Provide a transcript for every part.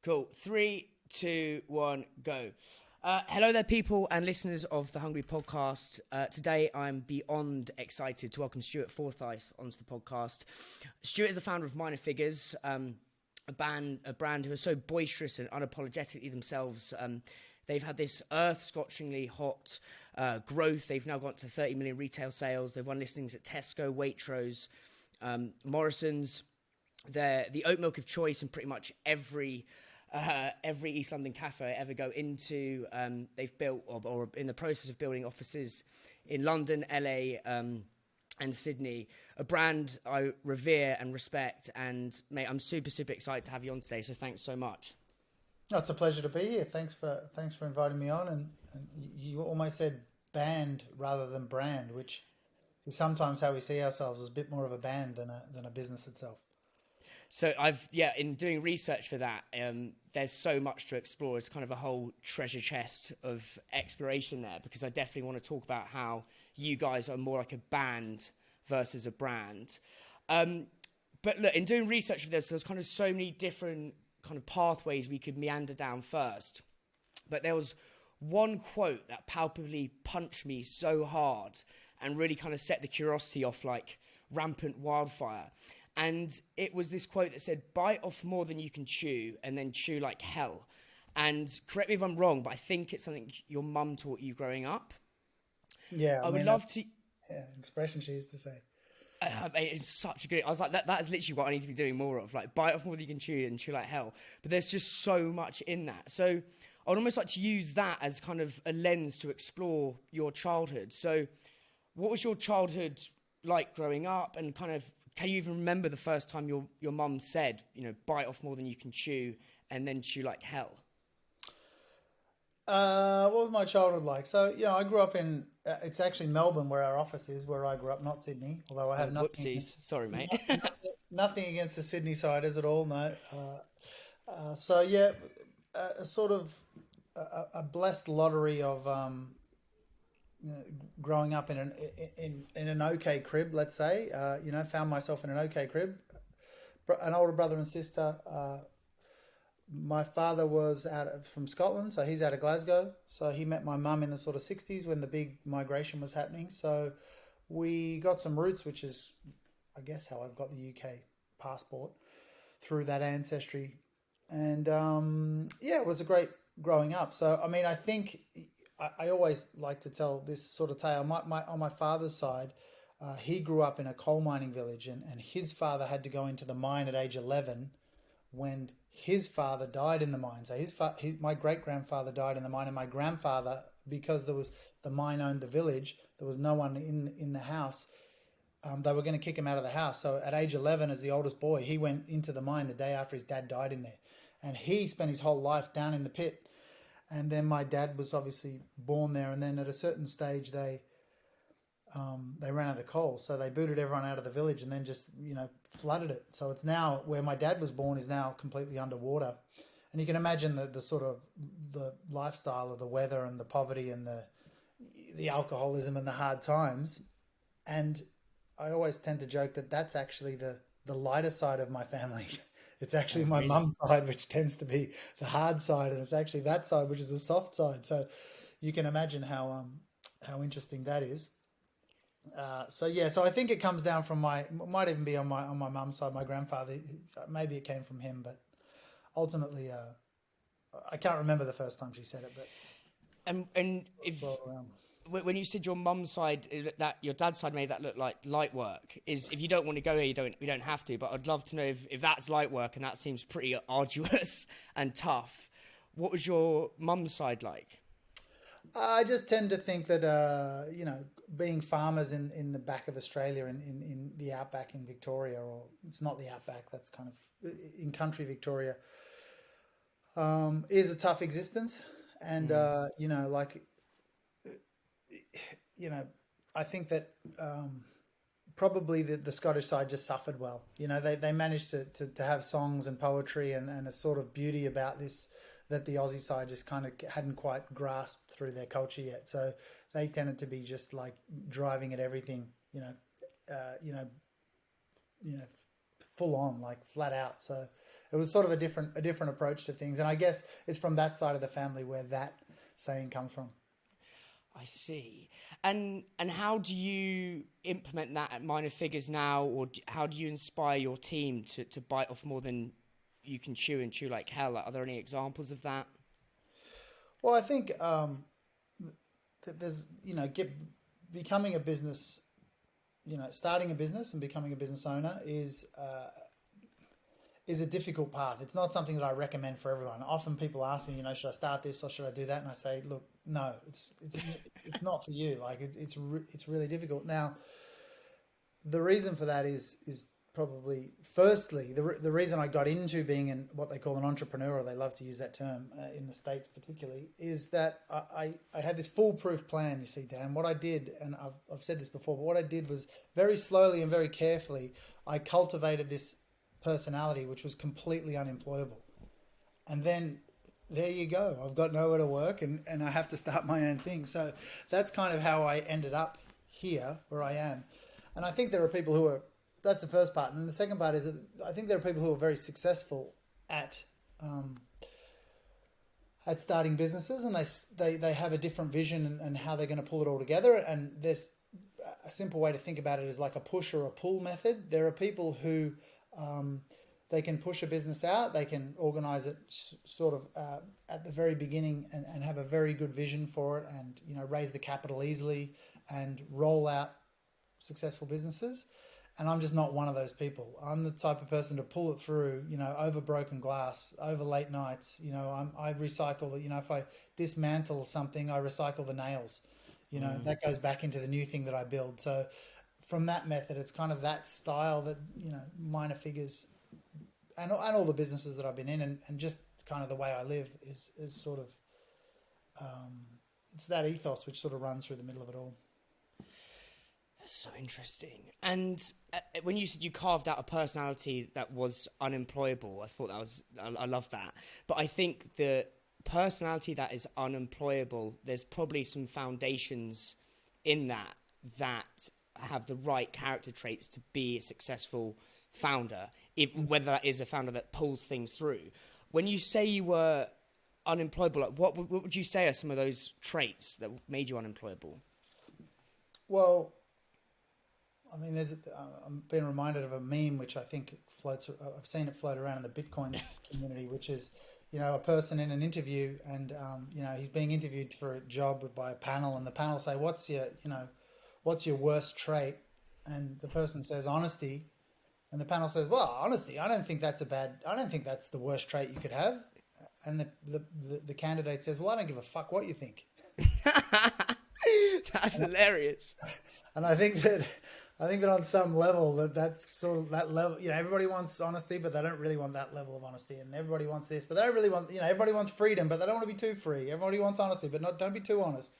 Cool. 3, 2, 1, go. Hello there, people and listeners of the Hungry Podcast. Today, I'm beyond excited to welcome Stuart Forsyth onto the podcast. Stuart is the founder of Minor Figures, a brand who are so boisterous and unapologetically themselves. They've had this earth-scorchingly hot growth. They've now got to 30 million retail sales. They've won listings at Tesco, Waitrose, Morrison's. They're the oat milk of choice in pretty much every East London cafe I ever go into. They've built or in the process of building offices in London, LA, and Sydney. A brand I revere and respect. And mate, I'm super excited to have you on today. So thanks so much. Oh, it's a pleasure to be here. Thanks for inviting me on. And you almost said band rather than brand, which is sometimes how we see ourselves, as a bit more of a band than a business itself. So in doing research for that, there's so much to explore. It's kind of a whole treasure chest of exploration there, because I definitely want to talk about how you guys are more like a band versus a brand. But look, in doing research for this, there's kind of so many different kind of pathways we could meander down first. But there was one quote that palpably punched me so hard and really kind of set the curiosity off like rampant wildfire. And it was this quote that said, "Bite off more than you can chew, and then chew like hell." And correct me if I'm wrong, but I think it's something your mum taught you growing up. Yeah, I would love to. Yeah, expression she used to say. It's such a good. I was like, that is literally what I need to be doing more of. Like, bite off more than you can chew, and chew like hell. But there's just so much in that. So I would almost like to use that as kind of a lens to explore your childhood. So, what was your childhood like growing up, and kind of, can you even remember the first time your mum said, bite off more than you can chew and then chew like hell? What was my childhood like? So, I grew up in, it's actually Melbourne where our office is, where I grew up, not Sydney, although I have nothing. Whoopsies. Sorry, mate. Nothing against the Sydney siders at all, no. Sort of a blessed lottery of growing up in an okay crib, let's say. Found myself in an okay crib. An older brother and sister. My father was from Scotland, so he's out of Glasgow. So he met my mum in the sort of 60s when the big migration was happening. So we got some roots, which is, I guess, how I've got the UK passport, through that ancestry. And it was a great growing up. So, I mean, I think I always like to tell this sort of tale. On my father's side, he grew up in a coal mining village, and his father had to go into the mine at age 11 when his father died in the mine. So my great-grandfather died in the mine, and my grandfather, because the mine owned the village, there was no one in the house. They were going to kick him out of the house. So at age 11, as the oldest boy, he went into the mine the day after his dad died in there. And he spent his whole life down in the pit. And then my dad was obviously born there. And then at a certain stage, they ran out of coal. So they booted everyone out of the village and then just, flooded it. So it's now, where my dad was born is now completely underwater. And you can imagine the sort of the lifestyle of the weather and the poverty and the alcoholism and the hard times. And I always tend to joke that that's actually the lighter side of my family. It's actually my mum's side, which tends to be the hard side, and it's actually that side, which is the soft side. So you can imagine how interesting that is. So I think it comes down from might even be on my mum's side, my grandfather. Maybe it came from him, but ultimately, I can't remember the first time she said it. But when you said your mum's side, that your dad's side made that look like light work, is if you don't want to go here, we don't have to. But I'd love to know if that's light work, and that seems pretty arduous and tough. What was your mum's side like? I just tend to think that being farmers in the back of Australia, in the outback in Victoria, or it's not the outback, that's kind of in country Victoria, is a tough existence, and I think that probably the Scottish side just suffered well. They managed to have songs and poetry and a sort of beauty about this that the Aussie side just kind of hadn't quite grasped through their culture yet. So they tended to be just like driving at everything, full on, like flat out. So it was sort of a different approach to things. And I guess it's from that side of the family where that saying comes from. I see. And how do you implement that at Minor Figures now, or how do you inspire your team to bite off more than you can chew and chew like hell? Are there any examples of that? Well, I think there's, becoming a business, starting a business and becoming a business owner is a difficult path. It's not something that I recommend for everyone. Often people ask me, should I start this or should I do that? And I say, look, no, it's not for you. Like it's really difficult. Now, the reason for that is probably, firstly, the reason I got into being what they call an entrepreneur, or they love to use that term in the States particularly, is that I had this foolproof plan, you see, Dan. What I did, and I've said this before, but what I did was very slowly and very carefully, I cultivated this personality which was completely unemployable. And then there you go. I've got nowhere to work and I have to start my own thing. So that's kind of how I ended up here where I am. And I think there are people who are, that's the first part. And then the second part is that I think there are people who are very successful at starting businesses, and they have a different vision and how they're going to pull it all together. And there's a simple way to think about it is like a push or a pull method. There are people who they can push a business out, they can organize it sort of at the very beginning and have a very good vision for it, and raise the capital easily and roll out successful businesses. And I'm just not one of those people. I'm the type of person to pull it through, over broken glass, over late nights. I recycle it. If I dismantle something, I recycle the nails. That goes back into the new thing that I build. So from that method, it's kind of that style that, Minor Figures and all the businesses that I've been in, and just kind of the way I live is sort of, it's that ethos which sort of runs through the middle of it all. So interesting. And when you said you carved out a personality that was unemployable, I thought I love that. But I think the personality that is unemployable, there's probably some foundations in that have the right character traits to be a successful founder, whether that is a founder that pulls things through. When you say you were unemployable, what would you say are some of those traits that made you unemployable? Well, I mean, I'm being reminded of a meme which I think floats. I've seen it float around in the Bitcoin community, which is, a person in an interview, and he's being interviewed for a job by a panel, and the panel say, "What's your worst trait?" And the person says, "Honesty," and the panel says, "Well, honesty, I don't think that's the worst trait you could have." And the candidate says, "Well, I don't give a fuck what you think." That's hilarious. And I think that on some level that's sort of that level. Everybody wants honesty, but they don't really want that level of honesty. And everybody wants this, but they don't really want. Everybody wants freedom, but they don't want to be too free. Everybody wants honesty, but don't be too honest.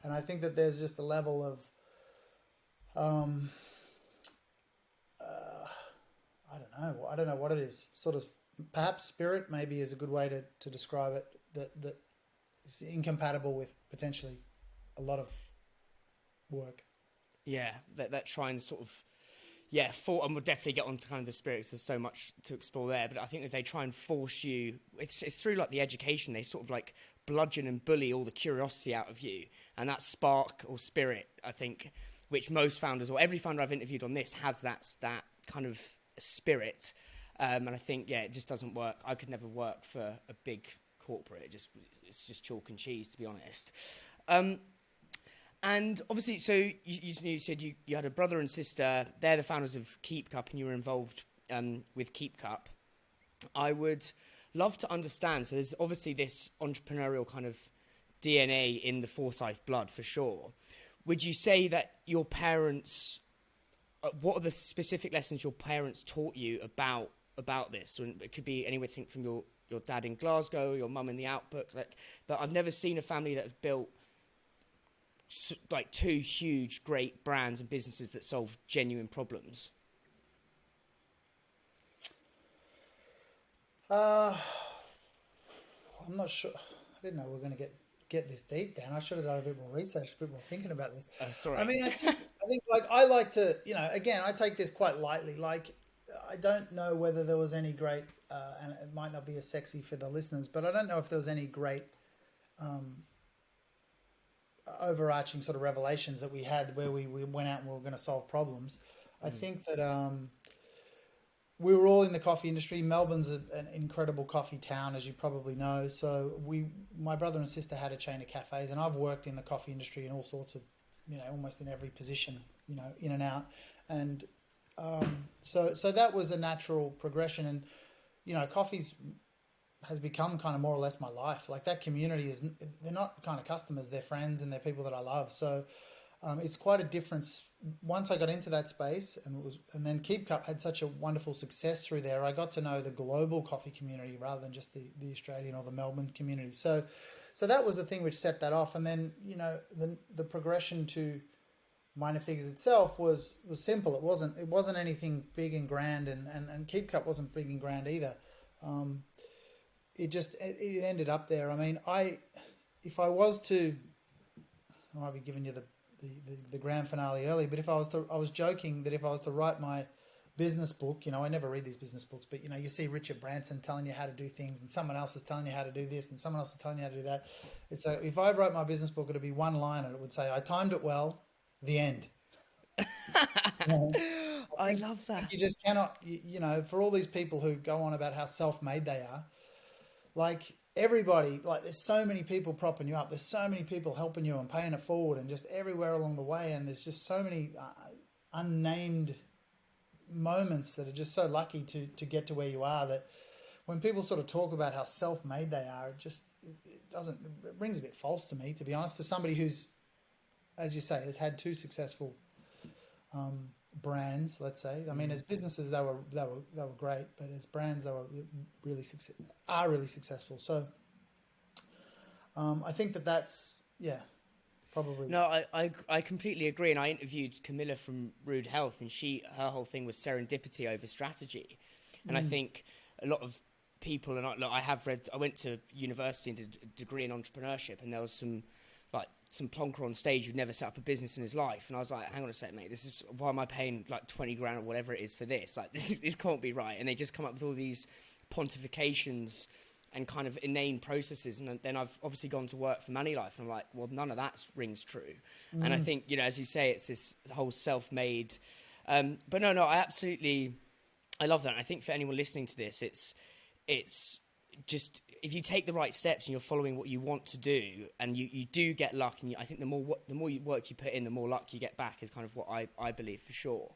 And I think that there's just a level of, I don't know what it is. Sort of perhaps spirit maybe is a good way to describe it. That is incompatible with potentially a lot of work. Yeah, that try and sort of, and we'll definitely get on to kind of the spirits. There's so much to explore there, but I think that they try and force you, it's through like the education, they sort of like bludgeon and bully all the curiosity out of you, and that spark or spirit, I think, which most founders, or every founder I've interviewed on this, has that kind of spirit, and I think, it just doesn't work. I could never work for a big corporate. It's just chalk and cheese, to be honest. And obviously, so you said you had a brother and sister. They're the founders of Keep Cup, and you were involved with Keep Cup. I would love to understand. So there's obviously this entrepreneurial kind of DNA in the Forsyth blood, for sure. Would you say that your parents? What are the specific lessons your parents taught you about this? And it could be anything from your dad in Glasgow, your mum in the Outback. But I've never seen a family that have built like two huge, great brands and businesses that solve genuine problems. I'm not sure. I didn't know we were going to get this deep, Dan. I should have done a bit more research, a bit more thinking about this. Sorry. I mean, I think like I like to, again, I take this quite lightly. Like I don't know whether there was any great, and it might not be as sexy for the listeners, but I don't know if there was any great overarching sort of revelations that we had where we went out and we were going to solve problems. I think that we were all in the coffee industry. Melbourne's an incredible coffee town, as you probably know. So my brother and sister had a chain of cafes, and I've worked in the coffee industry in all sorts of, almost in every position, in and out. And so that was a natural progression. And, coffee's has become kind of more or less my life. Like that community they're not kind of customers, they're friends and they're people that I love. So it's quite a difference. Once I got into that space and then Keep Cup had such a wonderful success through there, I got to know the global coffee community rather than just the Australian or the Melbourne community. So that was the thing which set that off. And then, the progression to Minor Figures itself was simple. It wasn't anything big and grand, and Keep Cup wasn't big and grand either. It ended up there. I mean, I might be giving you the grand finale early, but I was joking that if I was to write my business book, I never read these business books, but you see Richard Branson telling you how to do things, and someone else is telling you how to do this, and someone else is telling you how to do that. It's like if I wrote my business book, it'd be one line, and it would say, "I timed it well. The end." I love that. You just cannot, for all these people who go on about how self-made they are, like everybody, like there's so many people propping you up. There's so many people helping you and paying it forward and just everywhere along the way. And there's just so many unnamed moments that are just so lucky to get to where you are, that when people sort of talk about how self-made they are, it rings a bit false to me, to be honest, for somebody who's, as you say, has had two successful brands, let's say. I mean, as businesses, they were great, but as brands, they were really successful. So I think that's probably. No, I completely agree. And I interviewed Camilla from Rude Health, and her whole thing was serendipity over strategy. And I think a lot of people, and I went to university and did a degree in entrepreneurship, and there was some plonker on stage who'd never set up a business in his life, and I was like, hang on a sec, mate, why am I paying like 20 grand or whatever it is for this? Like this can't be right. And they just come up with all these pontifications and kind of inane processes, and then I've obviously gone to work for Money Life, and I'm like, well, none of that rings true. And I think, as you say, it's this whole self-made, but no, I love that. And I think for anyone listening to this, it's just, if you take the right steps and you're following what you want to do, and you do get luck, and I think the more work you put in, the more luck you get back, is kind of what I believe for sure.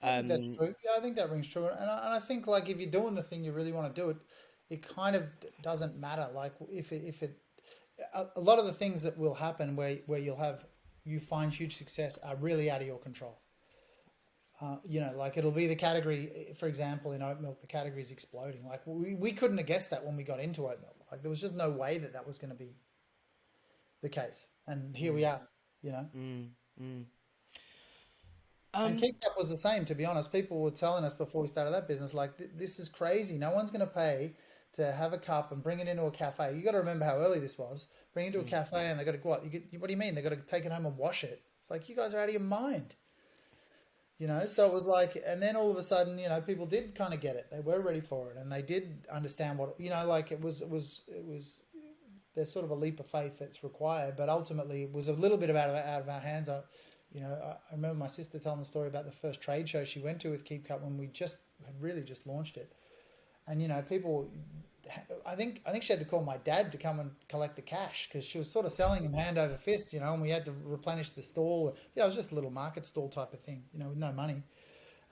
That's true. Yeah, I think that rings true. And I think, like, if you're doing the thing you really want to do, it kind of doesn't matter. Like a lot of the things that will happen where you find huge success are really out of your control. Like it'll be the category, for example, in oat milk, the category is exploding. Like we couldn't have guessed that when we got into oat milk. Like there was just no way that was going to be the case. And here we are, And Keep Cup was the same, to be honest. People were telling us before we started that business, like, this is crazy. No one's going to pay to have a cup and bring it into a cafe. You got to remember how early this was. Bring it into a cafe and they got to go out. What do you mean? They got to take it home and wash it. It's like, you guys are out of your mind. So it was like, and then all of a sudden, people did kind of get it. They were ready for it, and they did understand what, like it was. There's sort of a leap of faith that's required, but ultimately it was a little bit out of our hands. I remember my sister telling the story about the first trade show she went to with Keep Cup when we had really just launched it, and people. I think she had to call my dad to come and collect the cash, because she was sort of selling him hand over fist, and we had to replenish the stall. It was just a little market stall type of thing, with no money,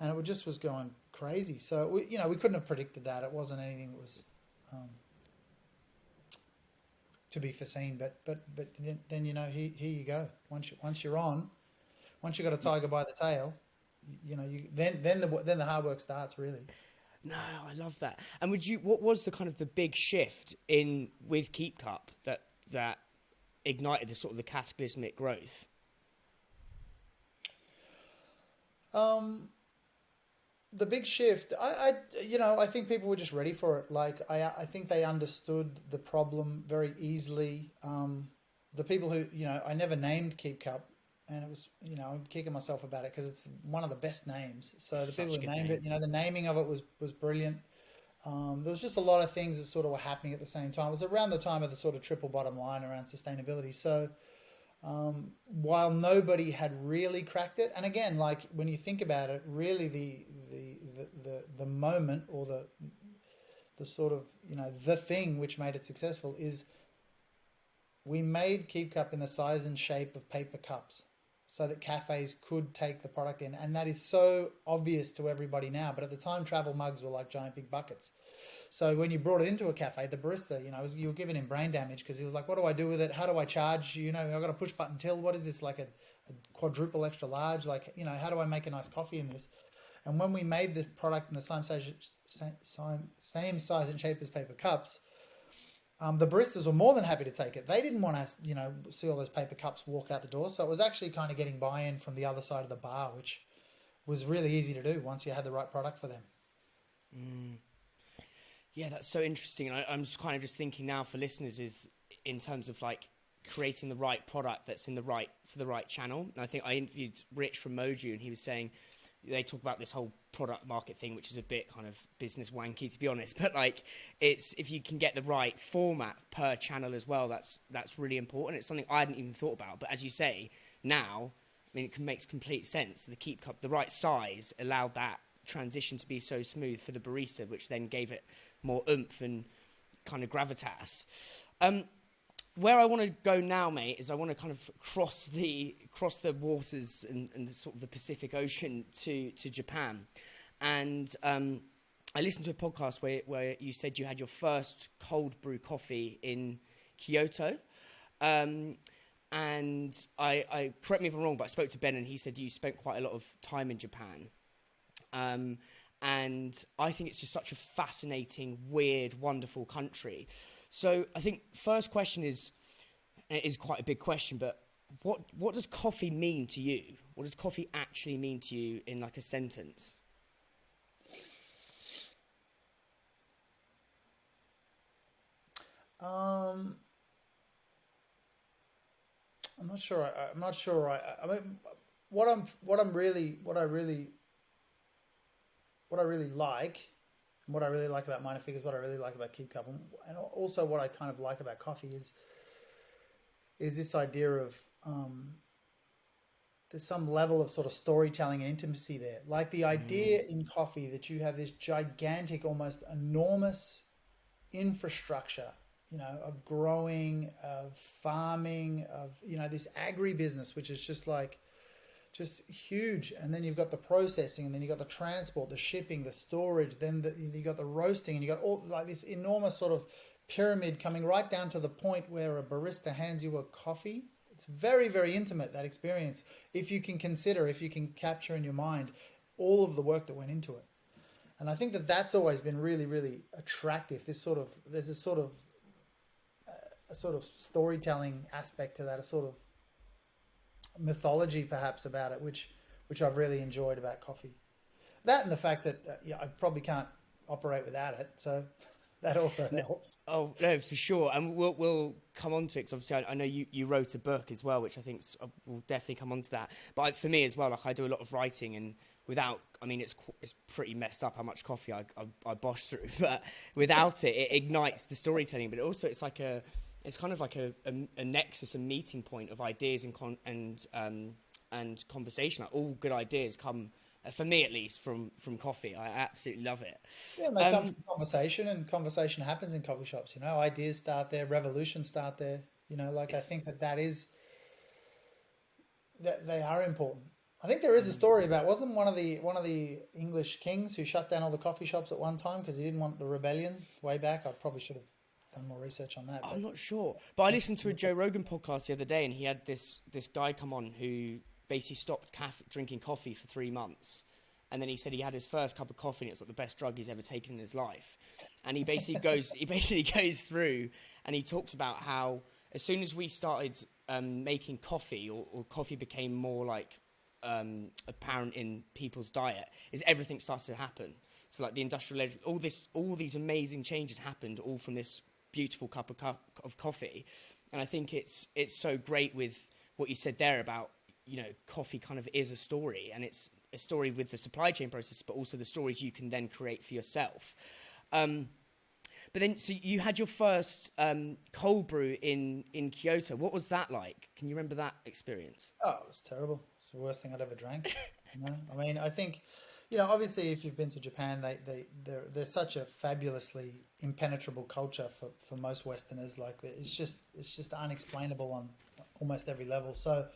and it just was going crazy. So we couldn't have predicted that. It wasn't anything that was to be foreseen. But then here you go. Once you're on, once you got a tiger by the tail, then the hard work starts, really. No, I love that. And what was the kind of the big shift with Keep Cup that ignited the sort of the cataclysmic growth? The big shift, I think people were just ready for it. Like, I think they understood the problem very easily. The people who, I never named Keep Cup, and it was, I'm kicking myself about it because it's one of the best names. So the Such people a who good named name. it, the naming of it was brilliant. There was just a lot of things that sort of were happening at the same time. It was around the time of the sort of triple bottom line around sustainability. So while nobody had really cracked it, and again, like when you think about it, really the moment or the sort of the thing which made it successful is we made Keep Cup in the size and shape of paper cups so that cafes could take the product in. And that is so obvious to everybody now. But at the time, travel mugs were like giant big buckets. So when you brought it into a cafe, the barista, you were giving him brain damage because he was like, what do I do with it? How do I charge? I've got a push button till. What is this, like a quadruple extra large? Like, how do I make a nice coffee in this? And when we made this product in the same size and shape as paper cups, the baristas were more than happy to take it. They didn't want to, see all those paper cups walk out the door. So it was actually kind of getting buy-in from the other side of the bar, which was really easy to do once you had the right product for them. Yeah, that's so interesting. And I'm just kind of just thinking now for listeners is in terms of like creating the right product that's for the right channel. And I think I interviewed Rich from Moju, and he was saying they talk about this whole product market thing, which is a bit kind of business wanky, to be honest. But like, it's if you can get the right format per channel as well, that's really important. It's something I hadn't even thought about. But as you say, now, I mean, makes complete sense. The Keep Cup, the right size, allowed that transition to be so smooth for the barista, which then gave it more oomph and kind of gravitas. Where I want to go now, mate, is I want to kind of cross the waters and the sort of the Pacific Ocean to Japan. And I listened to a podcast where you said you had your first cold brew coffee in Kyoto. And I correct me if I'm wrong, but I spoke to Ben and he said you spent quite a lot of time in Japan. And I think it's just such a fascinating, weird, wonderful country. So I think first question is, and it is quite a big question, but what does coffee mean to you? What does coffee actually mean to you in like a sentence? I'm not sure. I'm not sure. I mean, what I really like, and what I really like about Minor Figures, what I really like about Keep Cup, and also what I kind of like about coffee is this idea of there's some level of sort of storytelling and intimacy there. Like the idea in coffee that you have this gigantic, almost enormous infrastructure, of growing, of farming, of, this agribusiness, which is just huge. And then you've got the processing, and then you've got the transport, the shipping, the storage, then you got the roasting, and you got all like this enormous sort of pyramid coming right down to the point where a barista hands you a coffee. It's very, very intimate, that experience, if you can capture in your mind all of the work that went into it. And I think that that's always been really, really attractive. There's a sort of storytelling aspect to that, a sort of mythology perhaps about it, which I've really enjoyed about coffee. That and the fact that I probably can't operate without it, so that also helps. Oh no, for sure, and we'll come on to it. 'Cause obviously, I know you wrote a book as well, which I think we'll definitely come on to that. But for me as well, like I do a lot of writing, and it's pretty messed up how much coffee I bosh through. But without it ignites the storytelling. But also, it's kind of like a nexus, a meeting point of ideas and conversation. Like all good ideas come, for me at least, from coffee. I absolutely love it. Yeah, and they come from conversation, and conversation happens in coffee shops. Ideas start there, revolutions start there. I think that they are important. I think there is a story about, wasn't one of the English kings who shut down all the coffee shops at one time because he didn't want the rebellion way back? I probably should have done more research on that. I'm not sure, but I listened to a Joe Rogan podcast the other day, and he had this guy come on who basically stopped drinking coffee for 3 months, and then he said he had his first cup of coffee, and it's like the best drug he's ever taken in his life. And he basically goes through, and he talks about how as soon as we started making coffee, or coffee became more like apparent in people's diet, is everything starts to happen. So like the industrial, all these amazing changes happened all from this beautiful cup of coffee. And I think it's so great with what you said there about coffee kind of is a story, and it's a story with the supply chain process, but also the stories you can then create for yourself. But then, so you had your first cold brew in Kyoto. What was that like? Can you remember that experience? Oh, it was terrible. It's the worst thing I'd ever drank. I mean, I think, obviously, if you've been to Japan, they're such a fabulously impenetrable culture for most Westerners. Like, it's just unexplainable on almost every level. So,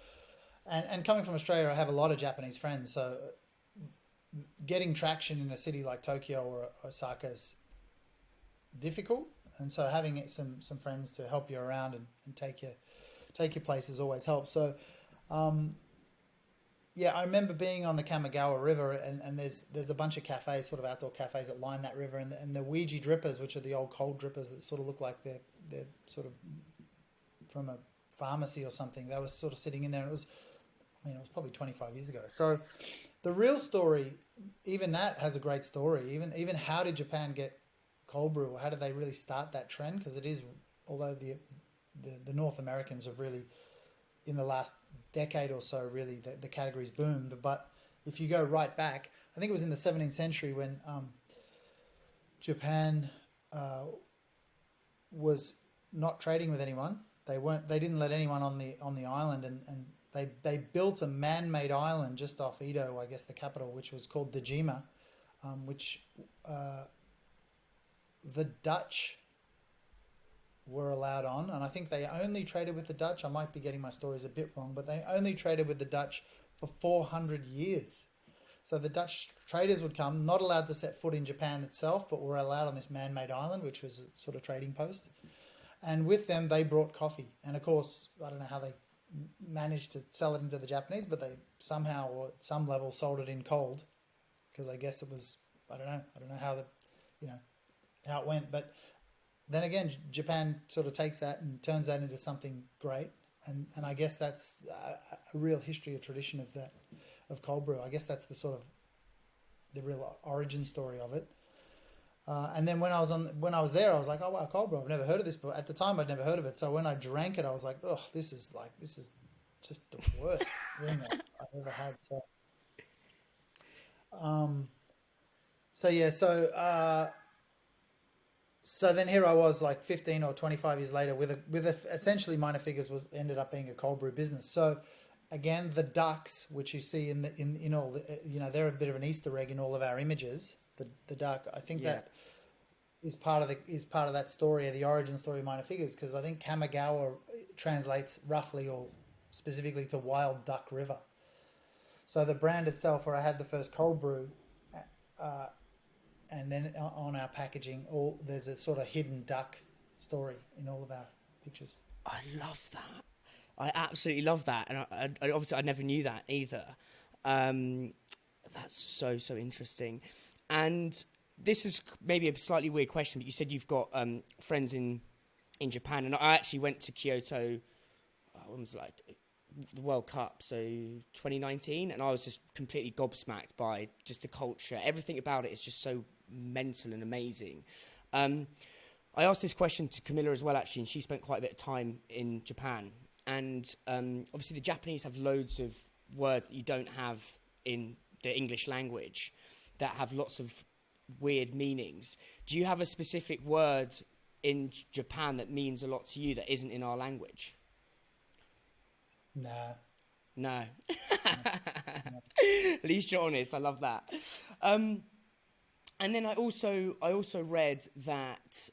and coming from Australia, I have a lot of Japanese friends. So, getting traction in a city like Tokyo or Osaka is difficult, and so having some friends to help you around and take your places always helps. So I remember being on the Kamigawa River, and there's a bunch of cafes, sort of outdoor cafes that line that river, and the Ouija drippers, which are the old cold drippers that sort of look like they're sort of from a pharmacy or something. They were sort of sitting in there, and it was probably 25 years ago. So the real story, even that has a great story. Even how did Japan get cold brew, or how did they really start that trend? Because it is, although the North Americans have really, in the last decade or so, really the category's boomed. But if you go right back, I think it was in the 17th century when Japan was not trading with anyone. They didn't let anyone on the island, and they built a man-made island just off Edo, I guess the capital, which was called Dejima, which the Dutch were allowed on, and I think they only traded with the Dutch. I might be getting my stories a bit wrong, but they only traded with the Dutch for 400 years. So the Dutch traders would come, not allowed to set foot in Japan itself, but were allowed on this man-made island, which was a sort of trading post. And with them, they brought coffee. And of course, I don't know how they managed to sell it into the Japanese, but they somehow, or at some level, sold it in cold, because I guess it was, I don't know how how it went. But then again, Japan sort of takes that and turns that into something great. And I guess that's a real history, a tradition of cold brew. I guess that's the real origin story of it. And then when I was there, I was like, oh wow, cold brew, I've never heard of this, but at the time I'd never heard of it. So when I drank it, I was like, oh, this is just the worst thing I've ever had. So then here I was, like 15 or 25 years later, with essentially Minor Figures ended up being a cold brew business. So again, the ducks, which you see in all the, they're a bit of an Easter egg in all of our images. The duck, I think that is part of that story, the origin story of Minor Figures, because I think Kamigawa translates roughly or specifically to Wild Duck River. So the brand itself, where I had the first cold brew, and then on our packaging, there's a sort of hidden duck story in all of our pictures. I love that. I absolutely love that, and I obviously I never knew that either. That's so interesting. And this is maybe a slightly weird question, but you said you've got friends in Japan, and I actually went to Kyoto. When was it, like the World Cup, so 2019, and I was just completely gobsmacked by just the culture. Everything about it is just so mental and amazing. I asked this question to Camilla as well, actually, and she spent quite a bit of time in Japan. And obviously the Japanese have loads of words that you don't have in the English language that have lots of weird meanings. Do you have a specific word in Japan that means a lot to you that isn't in our language? Nah. No. At least you're honest. I love that. And then I also read that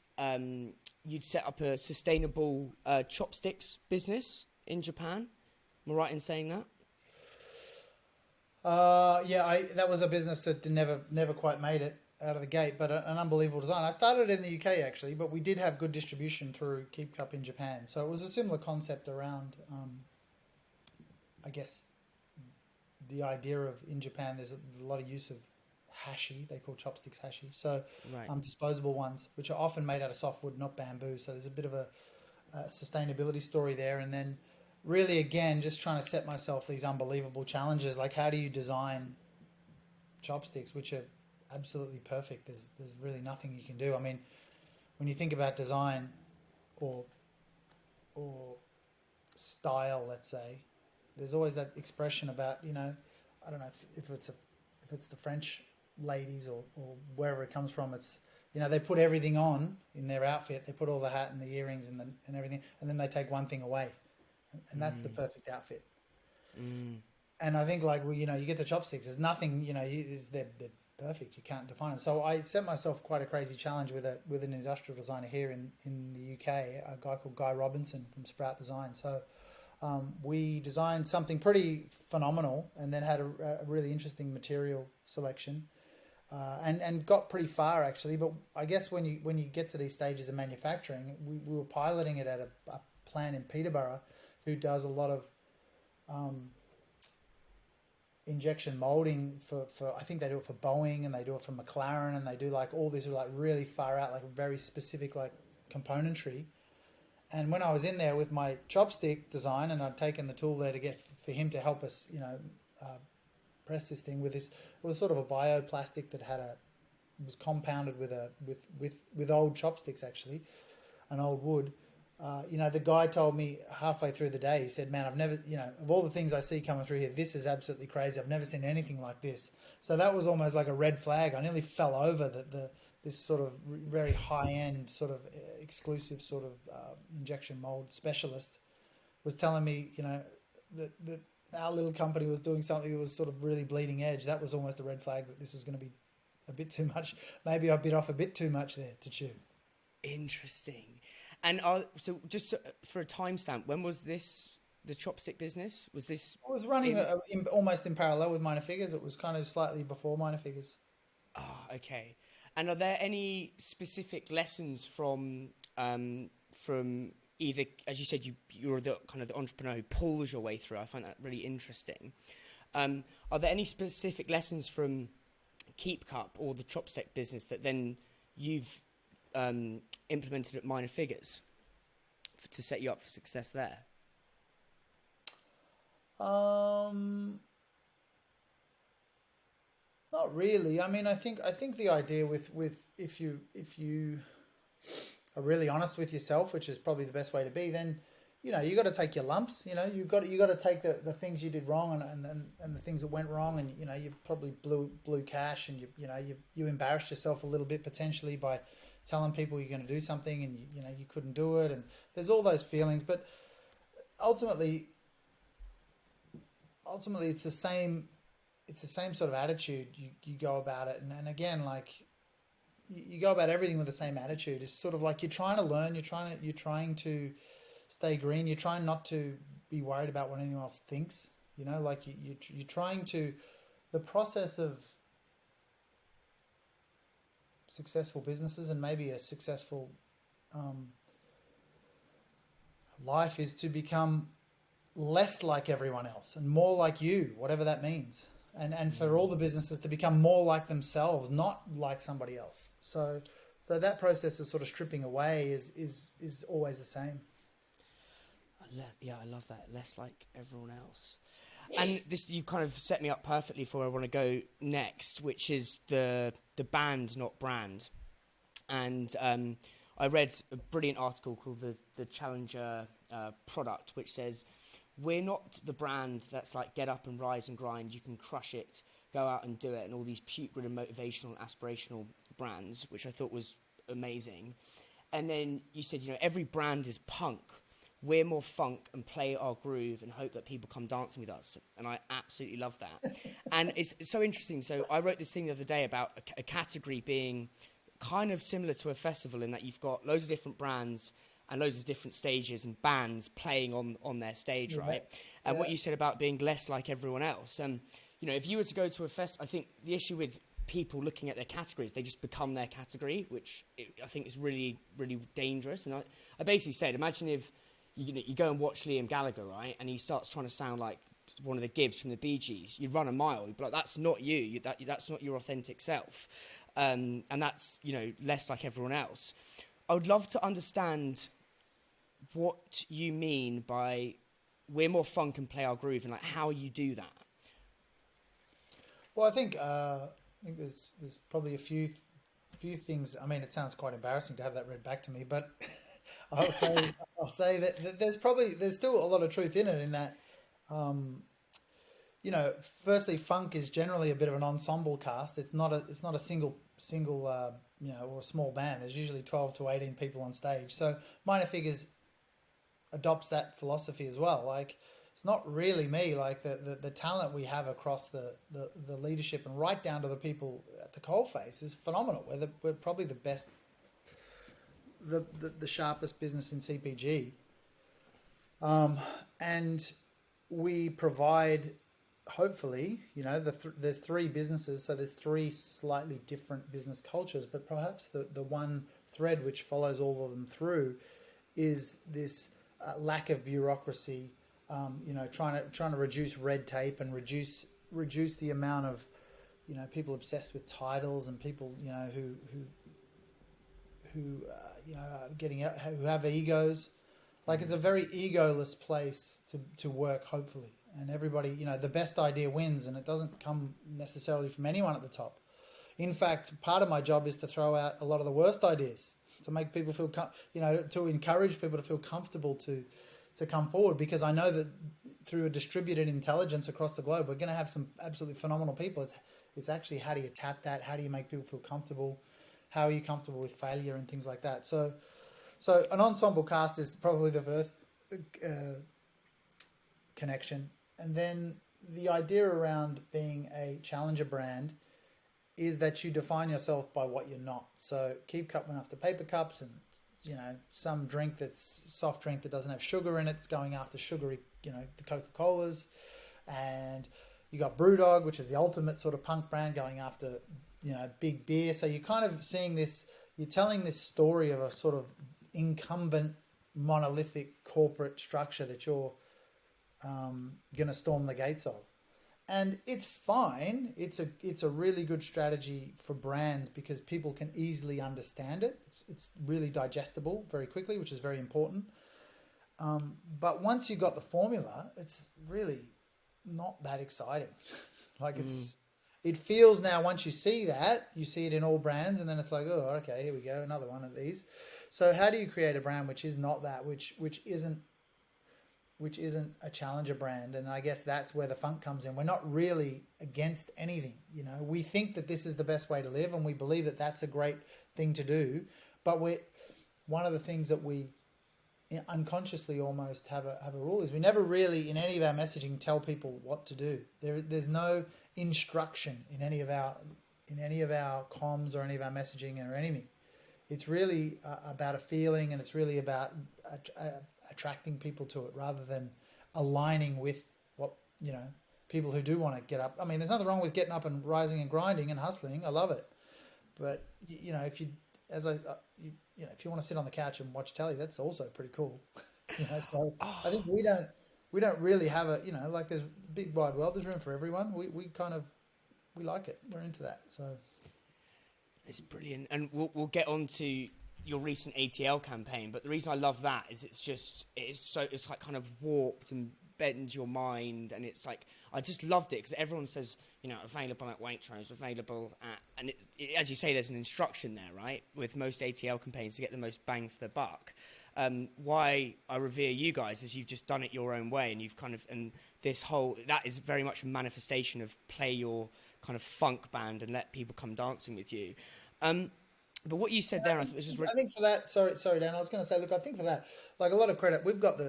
you'd set up a sustainable chopsticks business in Japan. Am I right in saying that? That was a business that never quite made it out of the gate, but an unbelievable design. I started in the UK actually, but we did have good distribution through Keep Cup in Japan. So it was a similar concept around, I guess, the idea of, in Japan, there's a lot of use of hashi. They call chopsticks hashi. So right. Disposable ones, which are often made out of softwood, not bamboo. So there's a bit of a sustainability story there. And then really, again, just trying to set myself these unbelievable challenges. Like, how do you design chopsticks which are absolutely perfect? There's really nothing you can do. I mean, when you think about design or style, let's say, there's always that expression about, I don't know if it's the French ladies or wherever it comes from. It's, they put everything on in their outfit. They put all the hat and the earrings and everything, and then they take one thing away, and that's the perfect outfit. And I think, like, well, you get the chopsticks. There's nothing, they're perfect. You can't define them. So I set myself quite a crazy challenge with an industrial designer here in the UK, a guy called Guy Robinson from Sprout Design. So we designed something pretty phenomenal, and then had a really interesting material selection, and got pretty far actually. But I guess when you get to these stages of manufacturing, we were piloting it at a plant in Peterborough, who does a lot of injection molding for I think they do it for Boeing, and they do it for McLaren, and they do like all these like really far out, like very specific like componentry. And when I was in there with my chopstick design, and I'd taken the tool there to get for him to help us, press this thing with this, it was sort of a bioplastic that was compounded with old chopsticks, actually, an old wood. The guy told me halfway through the day, he said, "Man, I've never, of all the things I see coming through here, this is absolutely crazy. I've never seen anything like this." So that was almost like a red flag. I nearly fell over that this sort of very high-end, sort of exclusive sort of injection mold specialist was telling me, that our little company was doing something that was sort of really bleeding edge. That was almost a red flag that this was going to be a bit too much. Maybe I bit off a bit too much there to chew. Interesting. And so just for a timestamp, when was this, the chopstick business? Was this... I was running almost in parallel with Minor Figures. It was kind of slightly before Minor Figures. Ah, okay. And are there any specific lessons from either, as you said, you're the kind of the entrepreneur who pulls your way through? I find that really interesting. Are there any specific lessons from Keep Cup or the chopstick business that then you've implemented at Minor Figures to set you up for success there? Not really. I mean, I think the idea with if you are really honest with yourself, which is probably the best way to be, then you got to take your lumps. You got to take the things you did wrong and the things that went wrong, and you probably blew cash, and you embarrassed yourself a little bit potentially by telling people you're going to do something, and you couldn't do it, and there's all those feelings. But ultimately it's the same sort of attitude you go about it, and again, like you go about everything with the same attitude. It's sort of like you're trying to learn, you're trying to stay green, you're trying not to be worried about what anyone else thinks. Like you're trying to, the process of successful businesses and maybe a successful life is to become less like everyone else and more like you, whatever that means. And for all the businesses to become more like themselves, not like somebody else. So that process of sort of stripping away is always the same. Yeah, I love that. Less like everyone else. And this, you kind of set me up perfectly for where I want to go next, which is the band, not brand. And I read a brilliant article called the Challenger Product, which says, we're not the brand that's like get up and rise and grind, you can crush it, go out and do it, and all these putrid and motivational and aspirational brands, which I thought was amazing. And then you said, every brand is punk. We're more funk and play our groove and hope that people come dancing with us. And I absolutely love that. And it's so interesting. So I wrote this thing the other day about a category being kind of similar to a festival in that you've got loads of different brands and loads of different stages and bands playing on their stage, right? And what you said about being less like everyone else. And, if you were to go to a fest, I think the issue with people looking at their categories, they just become their category, which I think is really, really dangerous. And I basically said, imagine if you go and watch Liam Gallagher, right? And he starts trying to sound like one of the Gibbs from the Bee Gees. You'd run a mile. You'd be like, that's not you. That's not your authentic self. And that's, less like everyone else. I would love to understand what you mean by we're more funk and play our groove, and like how you do that. Well, I think there's probably a few things. I mean, it sounds quite embarrassing to have that read back to me, but I'll say that there's still a lot of truth in it. In that, You know, firstly, funk is generally a bit of an ensemble cast. It's not a single you know, or a small band. There's usually 12 to 18 people on stage. So Minor Figures adopts that philosophy as well. Like, it's not really me. Like the talent we have across the leadership and right down to the people at the coalface is phenomenal. We're probably the best, the sharpest business in CPG, and we provide. Hopefully, you know, there's three businesses, so there's three slightly different business cultures, but perhaps the one thread which follows all of them through is this lack of bureaucracy. You know, trying to reduce red tape and reduce the amount of, you know, people obsessed with titles and people, you know, who you know, who have egos. Like, it's a very egoless place to work, hopefully. And everybody, you know, the best idea wins, and it doesn't come necessarily from anyone at the top. In fact, part of my job is to throw out a lot of the worst ideas, to make people feel, you know, to encourage people to feel comfortable to come forward, because I know that through a distributed intelligence across the globe, we're going to have some absolutely phenomenal people. It's actually, how do you tap that? How do you make people feel comfortable? How are you comfortable with failure and things like that? So an ensemble cast is probably the first connection. And then the idea around being a challenger brand is that you define yourself by what you're not. So Keep Cup went after paper cups, and, you know, some drink that's soft drink that doesn't have sugar in it, it's going after sugary, you know, the Coca-Colas. And you got Brewdog, which is the ultimate sort of punk brand, going after, you know, big beer. So you're kind of seeing this, you're telling this story of a sort of incumbent monolithic corporate structure that you're going to storm the gates of. And it's fine. It's a really good strategy for brands because people can easily understand it. It's really digestible very quickly, which is very important. But once you've got the formula, it's really not that exciting. Like, it feels now, once you see that, you see it in all brands, and then it's like, oh, okay, here we go, another one of these. So how do you create a brand which is not that, which isn't a challenger brand? And I guess that's where the funk comes in. We're not really against anything. You know, we think that this is the best way to live, and we believe that that's a great thing to do. But one of the things that we unconsciously almost have a rule is we never really, in any of our messaging, tell people what to do. There's no instruction in any of our comms or any of our messaging or anything. It's really about a feeling, and it's really about attracting people to it rather than aligning with what, you know, people who do want to get up. I mean, there's nothing wrong with getting up and rising and grinding and hustling. I love it. But, you know, if you want to sit on the couch and watch telly, that's also pretty cool. You know, so I think we don't really have a, you know, like, there's a big wide world. There's room for everyone. We like it. We're into that. So it's brilliant. And we'll get on to your recent ATL campaign, but the reason I love that is it's like kind of warped and bends your mind, and it's like, I just loved it because everyone says, you know, available at Waitrose, available at, and as you say, there's an instruction there, right? With most ATL campaigns to get the most bang for the buck. Why I revere you guys is you've just done it your own way, and you've kind of, and that is very much a manifestation of play your kind of funk band and let people come dancing with you. But what you said there, I think for that, sorry, Dan, I was going to say, look, I think for that, like, a lot of credit, we've got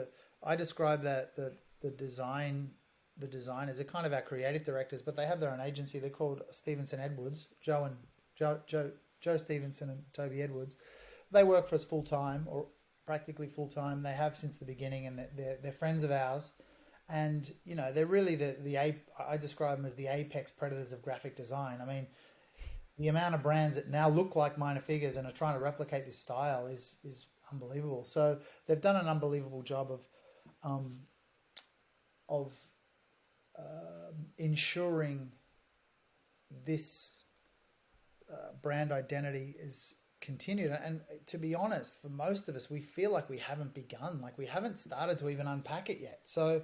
I describe that the designers are kind of our creative directors, but they have their own agency. They're called Stevenson Edwards, Joe Stevenson and Toby Edwards. They work for us full time, or practically full time. They have since the beginning, and they're friends of ours. And, you know, they're really I describe them as the apex predators of graphic design. I mean, the amount of brands that now look like Minor Figures and are trying to replicate this style is unbelievable. So they've done an unbelievable job of ensuring this brand identity is continued. And to be honest, for most of us, we feel like we haven't begun, like we haven't started to even unpack it yet. So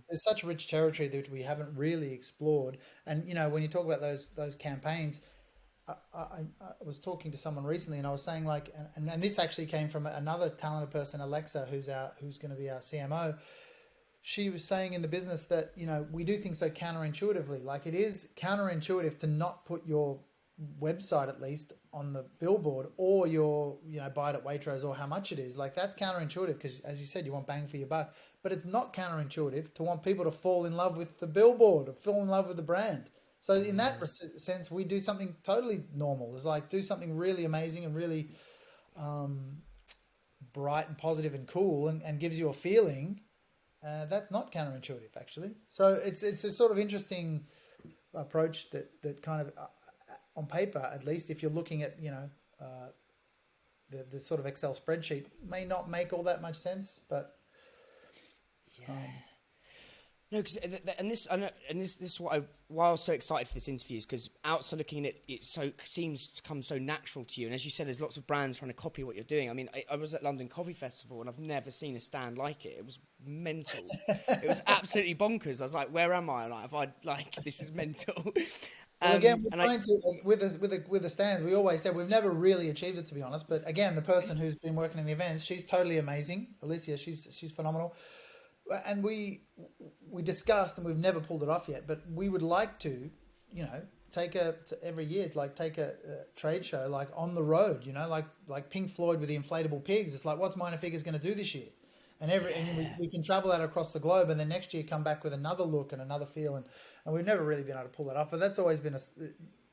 there's such rich territory that we haven't really explored. And, you know, when you talk about those campaigns, I was talking to someone recently, and I was saying, like, and this actually came from another talented person, Alexa, who's going to be our CMO. she was saying in the business that, you know, we do things so counterintuitively. Like, it is counterintuitive to not put your website, at least, on the billboard, or your, you know, buy it at Waitrose, or how much it is. Like, that's counterintuitive because, as you said, you want bang for your buck. But it's not counterintuitive to want people to fall in love with the billboard or fall in love with the brand. So in that sense, we do something totally normal. It's like, do something really amazing and really bright and positive and cool, and gives you a feeling. That's not counterintuitive, actually. So it's a sort of interesting approach that kind of, on paper, at least, if you're looking at, you know, the sort of Excel spreadsheet, may not make all that much sense, but no, because this is why I was so excited for this interview, is because outside looking at it, it seems to come so natural to you. And as you said, there's lots of brands trying to copy what you're doing. I mean, I was at London Coffee Festival and I've never seen a stand like it. It was mental. It was absolutely bonkers. I was like, where am I? This is mental. Well, again, we're trying to, with the stands, we always said we've never really achieved it, to be honest. But again, the person who's been working in the events, she's totally amazing. Alicia, she's phenomenal. And we discussed, and we've never pulled it off yet, but we would like to, you know, every year, like take a trade show, like on the road, you know, like Pink Floyd with the inflatable pigs. It's like, what's Minor Figures going to do this year? And we can travel out across the globe, and then next year come back with another look and another feel. And we've never really been able to pull that off, but that's always been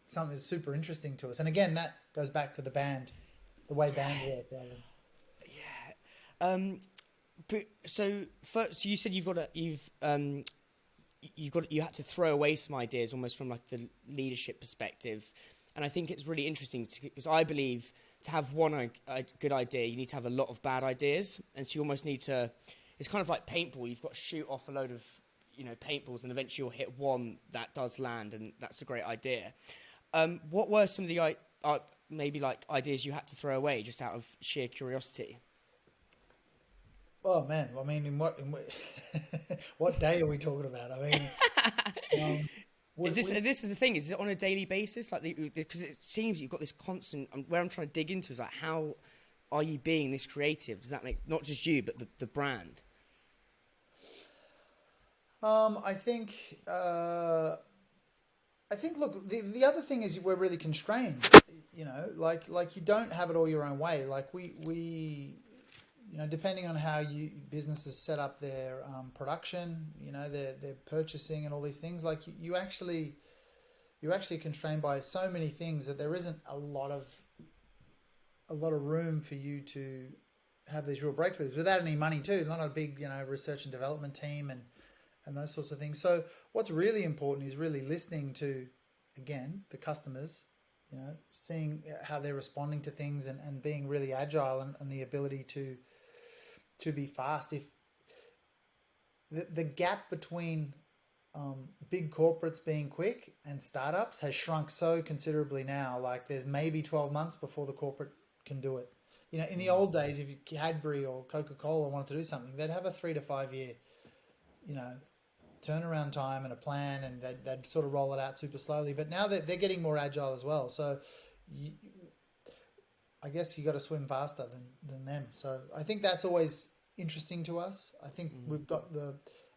something that's super interesting to us. And again, that goes back to the band, the way bands work. Rather. So you said you had to throw away some ideas almost from like the leadership perspective, and I think it's really interesting because I believe to have one good idea, you need to have a lot of bad ideas, and so you almost need to. It's kind of like paintball. You've got to shoot off a load of, you know, paintballs, and eventually you'll hit one that does land, and that's a great idea. What were some of the maybe like ideas you had to throw away just out of sheer curiosity? Oh man, I mean, in what what day are we talking about? I mean, this is the thing. Is it on a daily basis? Like, because it seems you've got this constant. Where I'm trying to dig into is like, how are you being this creative? Does that make not just you, but the brand? I think. Look, the other thing is we're really constrained. You know, like you don't have it all your own way. Like we. You know, depending on how businesses set up their production, you know, their purchasing and all these things, like you're actually constrained by so many things that there isn't a lot of room for you to have these real breakthroughs without any money too. Not a big, you know, research and development team and those sorts of things. So what's really important is really listening to, again, the customers, you know, seeing how they're responding to things and being really agile and the ability to be fast. If the gap between big corporates being quick and startups has shrunk so considerably now, like there's maybe 12 months before the corporate can do it. You know, in the old days, if Cadbury or Coca-Cola wanted to do something, they'd have a 3 to 5 year, you know, turnaround time and a plan, and they'd sort of roll it out super slowly. But now they're getting more agile as well. So I guess you got to swim faster than them. So I think that's always interesting to us. I think we've got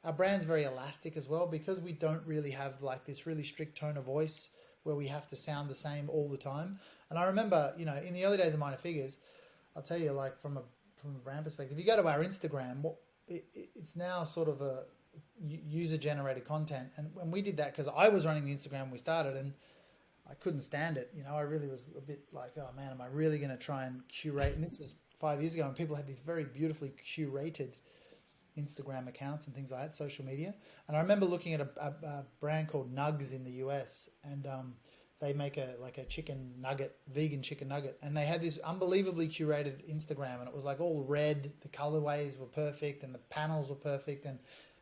our brand's very elastic as well, because we don't really have like this really strict tone of voice where we have to sound the same all the time. And I remember, you know, in the early days of Minor Figures, I'll tell you, like from a brand perspective, if you go to our Instagram, it's now sort of a user-generated content. And when we did that, because I was running the Instagram when we started, and I couldn't stand it. You know, I really was a bit like, oh man, am I really going to try and curate? And this was 5 years ago, and people had these very beautifully curated Instagram accounts and things like that, social media. And I remember looking at a brand called Nugs in the US, and they make a chicken nugget, vegan chicken nugget. And they had this unbelievably curated Instagram, and it was like all red. The colorways were perfect, and the panels were perfect, and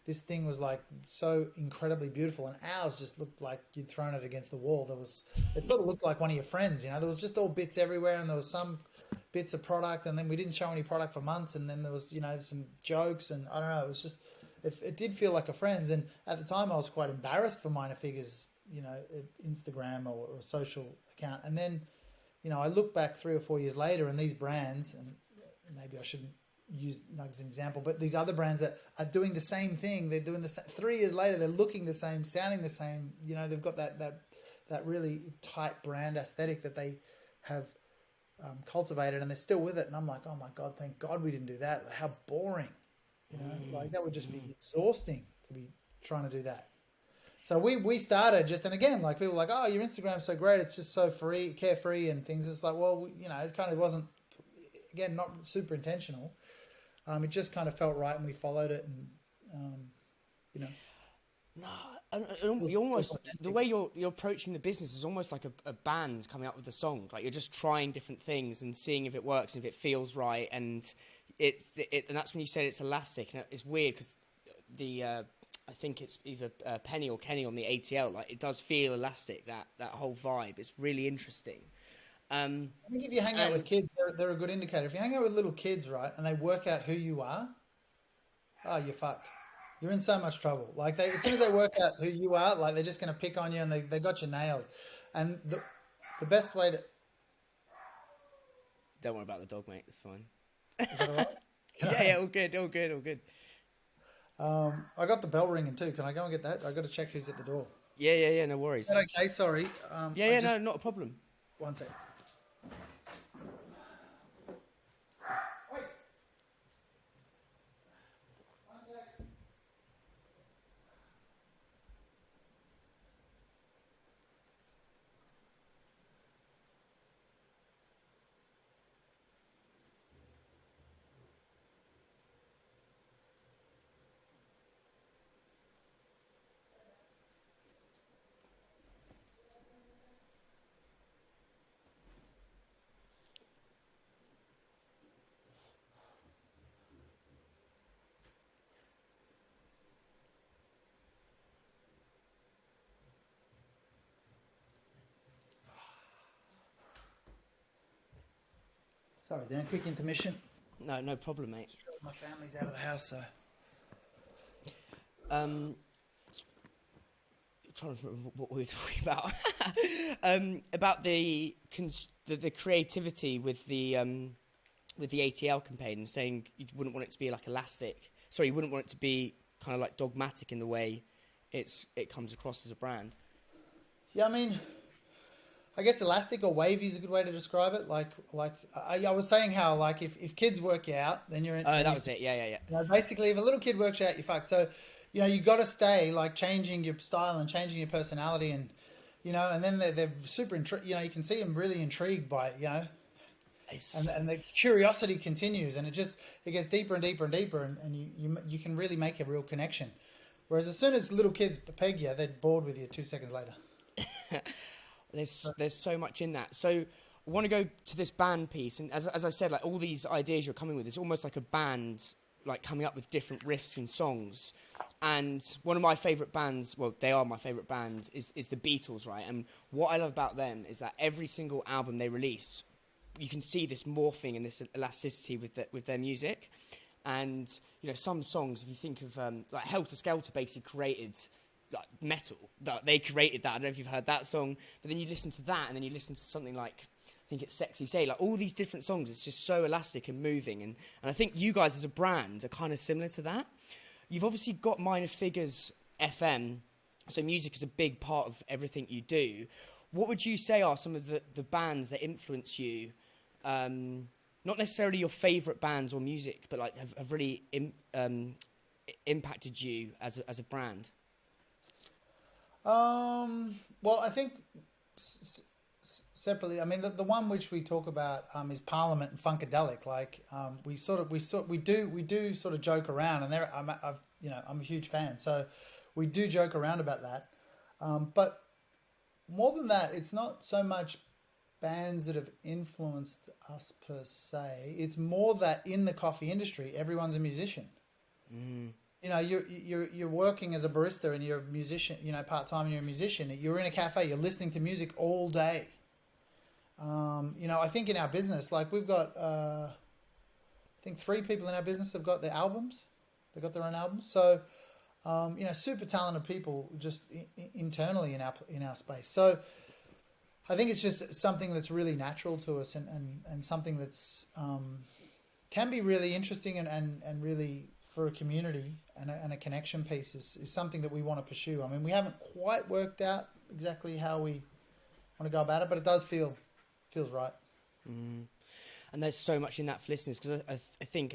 this thing was like so incredibly beautiful, and ours just looked like you'd thrown it against the wall. It sort of looked like one of your friends, you know. There was just all bits everywhere, and there was some bits of product, and then we didn't show any product for months, and then there was, you know, some jokes, and I don't know. It was just, it did feel like a friend's, and at the time I was quite embarrassed for Minor Figures, you know, Instagram or social account, and then, you know, I look back 3 or 4 years later, and these brands, and maybe I shouldn't use Nug as an example, but these other brands that are doing the same thing, they're doing the same, 3 years later, they're looking the same, sounding the same. You know, they've got that really tight brand aesthetic that they have cultivated, and they're still with it. And I'm like, oh my God, thank God we didn't do that. How boring, you know, like that would just be exhausting to be trying to do that. So we started just, and again, like people were like, oh, your Instagram's so great. It's just so free, carefree and things. It's like, well, you know, it kind of wasn't, again, not super intentional. It just kind of felt right and we followed it, and, you know. No, and you almost, the way you're approaching the business is almost like a band coming up with a song. Like you're just trying different things and seeing if it works and if it feels right. And and that's when you said it's elastic. And it's weird because I think it's either Penny or Kenny on the ATL. Like it does feel elastic, that whole vibe. It's really interesting. I think if you hang out with kids, they're a good indicator. If you hang out with little kids, right, and they work out who you are, oh, you're fucked. You're in so much trouble. Like as soon as they work out who you are, like they're just going to pick on you, and they got you nailed. And the best way to... Don't worry about the dog, mate. It's fine. Is that all right? Yeah, all good. I got the bell ringing too. Can I go and get that? I got to check who's at the door. Yeah. No worries. Is that okay? Sorry. No, not a problem. One sec. Sorry, Dan. Quick intermission. No problem, mate. My family's out of the house, so. Trying to remember what we were talking about the creativity with the ATL campaign, and saying you wouldn't want it to be like elastic. Sorry, you wouldn't want it to be kind of like dogmatic in the way it comes across as a brand. Yeah, I mean, I guess elastic or wavy is a good way to describe it. Like I was saying how, like, if kids work you out, then you're in. Oh, that was it. Yeah. You know, basically, if a little kid works you out, you're fucked. So, you know, you got to stay like changing your style and changing your personality, and you know, and then they're super intrigued. You know, you can see them really intrigued by it. You know, and the curiosity continues, and it gets deeper and deeper and deeper, and you can really make a real connection. Whereas as soon as little kids peg you, they're bored with you 2 seconds later. There's so much in that. So I want to go to this band piece, and as I said, like all these ideas you're coming with, it's almost like a band, like coming up with different riffs and songs. And one of my favourite bands, well, they are my favourite band, is the Beatles, right? And what I love about them is that every single album they released, you can see this morphing and this elasticity with their music. And you know, some songs, if you think of like Helter Skelter, basically created like metal. They created that. I don't know if you've heard that song, but then you listen to that, and then you listen to something like, I think it's Sexy Say, like all these different songs. It's just so elastic and moving, and I think you guys as a brand are kind of similar to that. You've obviously got Minor Figures FM, so music is a big part of everything you do. What would you say are some of the bands that influence you? Not necessarily your favourite bands or music, but like have really impacted you as a brand. Well, I think separately. I mean, the one which we talk about is Parliament and Funkadelic. Like we do sort of joke around, and I'm a huge fan, so we do joke around about that. But more than that, it's not so much bands that have influenced us per se. It's more that in the coffee industry, everyone's a musician. Mm. You know, you're working as a barista and you're a musician, you know, part-time and you're a musician. You're in a cafe, you're listening to music all day. You know, I think in our business, like we've got, I think 3 people in our business have got their albums. They've got their own albums. So, you know, super talented people just internally in our space. So I think it's just something that's really natural to us and something that's can be really interesting and really for a community and a connection piece is something that we want to pursue. I mean, we haven't quite worked out exactly how we want to go about it, but it does feels right. And there's so much in that for listeners, because I think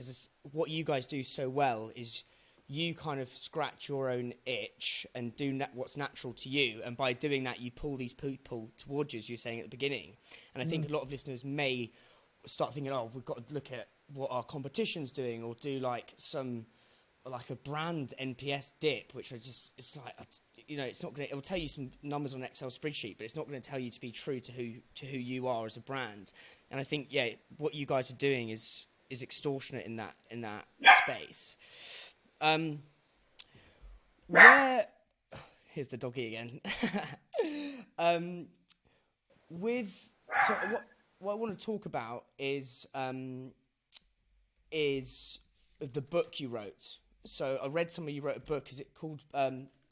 what you guys do so well is you kind of scratch your own itch and do what's natural to you, and by doing that you pull these people towards you, as you were saying at the beginning. And I think a lot of listeners may start thinking, oh, we've got to look at what our competition's doing, or do like a brand NPS dip, which are just, it's like, it's not going to, it'll tell you some numbers on an Excel spreadsheet, but it's not going to tell you to be true to who you are as a brand. And I think, yeah, what you guys are doing is extortionate in that space. Here's the doggy again. What I want to talk about is the book you wrote. So I read somewhere you wrote a book. Is it called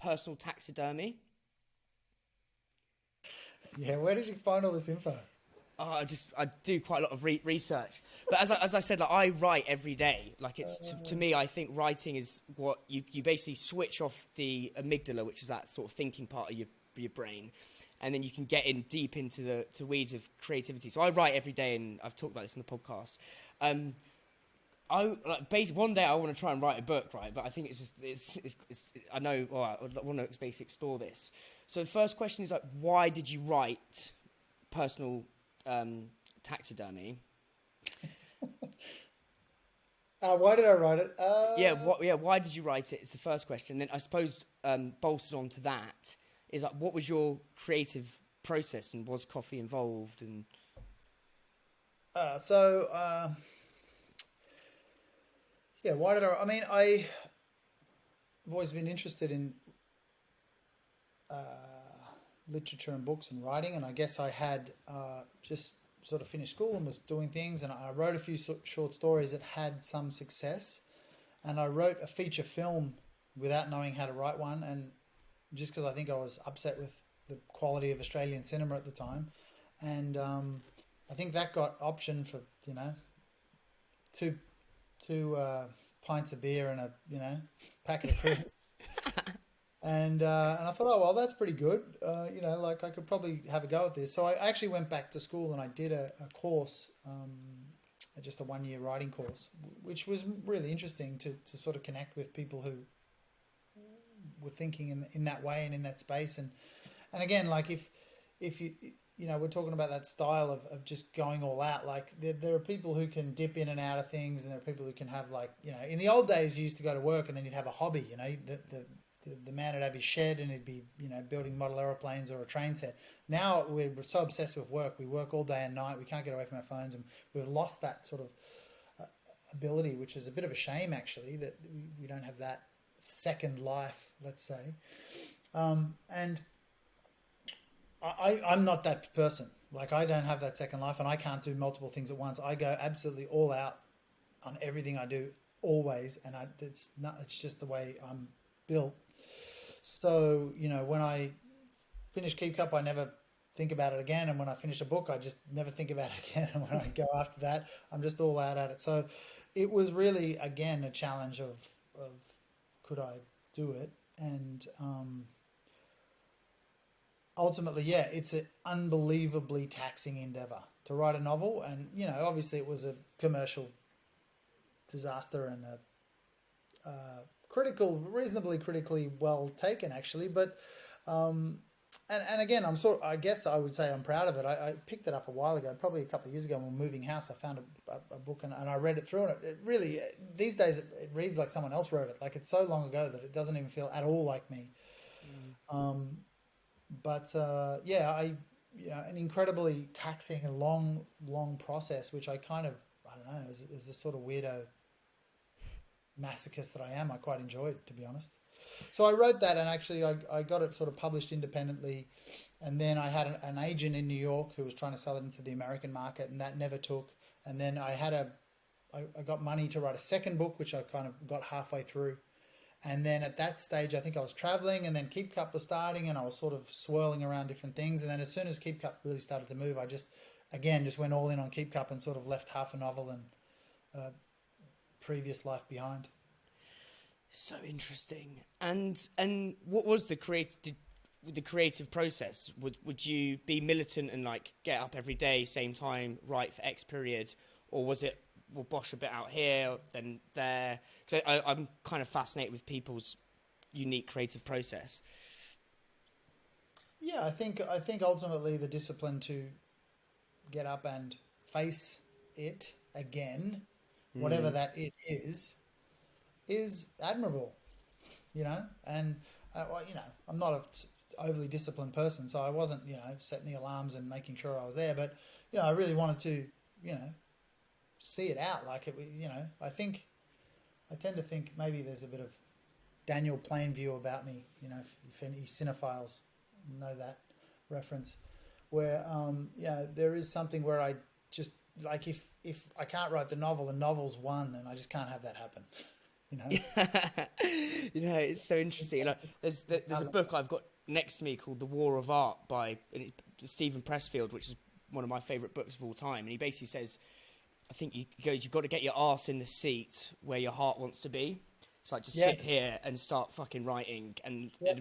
Personal Taxidermy? Yeah, where did you find all this info? I do quite a lot of research, but as I said, like, I write every day. Like, it's to me, I think writing is what you basically switch off the amygdala, which is that sort of thinking part of your brain, and then you can get in deep into the weeds of creativity. So I write every day, and I've talked about this in the podcast. One day I want to try and write a book, right? But I think I know. Well, I want to basically explore this. So the first question is, like, why did you write Personal Taxidermy? Why did I write it? Why did you write it? It's the first question. Then I suppose bolstered onto that is, like, what was your creative process, and was coffee involved? And why did I mean, I've always been interested in literature and books and writing, and I guess I had just sort of finished school and was doing things, and I wrote a few short stories that had some success, and I wrote a feature film without knowing how to write one, and just because I think I was upset with the quality of Australian cinema at the time, and I think that got optioned for two pints of beer and a packet of crisps. And I thought, oh, well, that's pretty good. Like, I could probably have a go at this. So I actually went back to school and I did a course, just a 1-year writing course, which was really interesting to sort of connect with people who were thinking in that way and in that space. And again, like, if you we're talking about that style of just going all out. Like, there are people who can dip in and out of things, and there are people who can have, like, in the old days you used to go to work and then you'd have a hobby. The man would have his shed and he'd be, building model aeroplanes or a train set. Now we're so obsessed with work. We work all day and night. We can't get away from our phones, and we've lost that sort of ability, which is a bit of a shame, actually, that we don't have that second life, let's say. And I'm not that person. Like, I don't have that second life, and I can't do multiple things at once. I go absolutely all out on everything I do, always, and it's just the way I'm built. So, when I finish Keep Cup, I never think about it again. And when I finish a book, I just never think about it again. And when I go after that, I'm just all out at it. So it was really, again, a challenge of could I do it? And ultimately, yeah, it's an unbelievably taxing endeavor to write a novel. And, obviously it was a commercial disaster and a reasonably critically well taken, actually, but and again, I guess I would say I'm proud of it. I picked it up a while ago, probably a couple of years ago, when we were moving house. I found a book and I read it through, and it really, these days it reads like someone else wrote it. Like, it's so long ago that it doesn't even feel at all like me. An incredibly taxing and long process, which I kind of, I don't know, as a sort of weirdo masochist that I am, I quite enjoyed, to be honest. So I wrote that, and actually I got it sort of published independently, and then I had an agent in New York who was trying to sell it into the American market, and that never took. And then I got money to write a second book, which I kind of got halfway through. And then at that stage, I think I was traveling, and then Keep Cup was starting, and I was sort of swirling around different things. And then as soon as Keep Cup really started to move, I just went all in on Keep Cup and sort of left half a novel and previous life behind. So interesting. And what was the creative process? Would you be militant and like get up every day, same time, write for X period, or was it we'll bosh a bit out here, then there? Because I'm kind of fascinated with people's unique creative process. Yeah, I think ultimately the discipline to get up and face it again, whatever that it is admirable, you know. And well, you know, I'm not a overly disciplined person, so I wasn't, you know, setting the alarms and making sure I was there. But you know, I really wanted to, you know, see it out. Like it, you know, I tend to think maybe there's a bit of Daniel Plainview about me. You know, if any cinephiles know that reference, where yeah, there is something where I just like if I can't write the novel's one, then I just can't have that happen. You know, you know, it's so interesting. Like, there's a book I've got next to me called The War of Art by Stephen Pressfield, which is one of my favourite books of all time. And he basically says, I think he goes, you've got to get your arse in the seat where your heart wants to be. It's like just sit here and start fucking writing.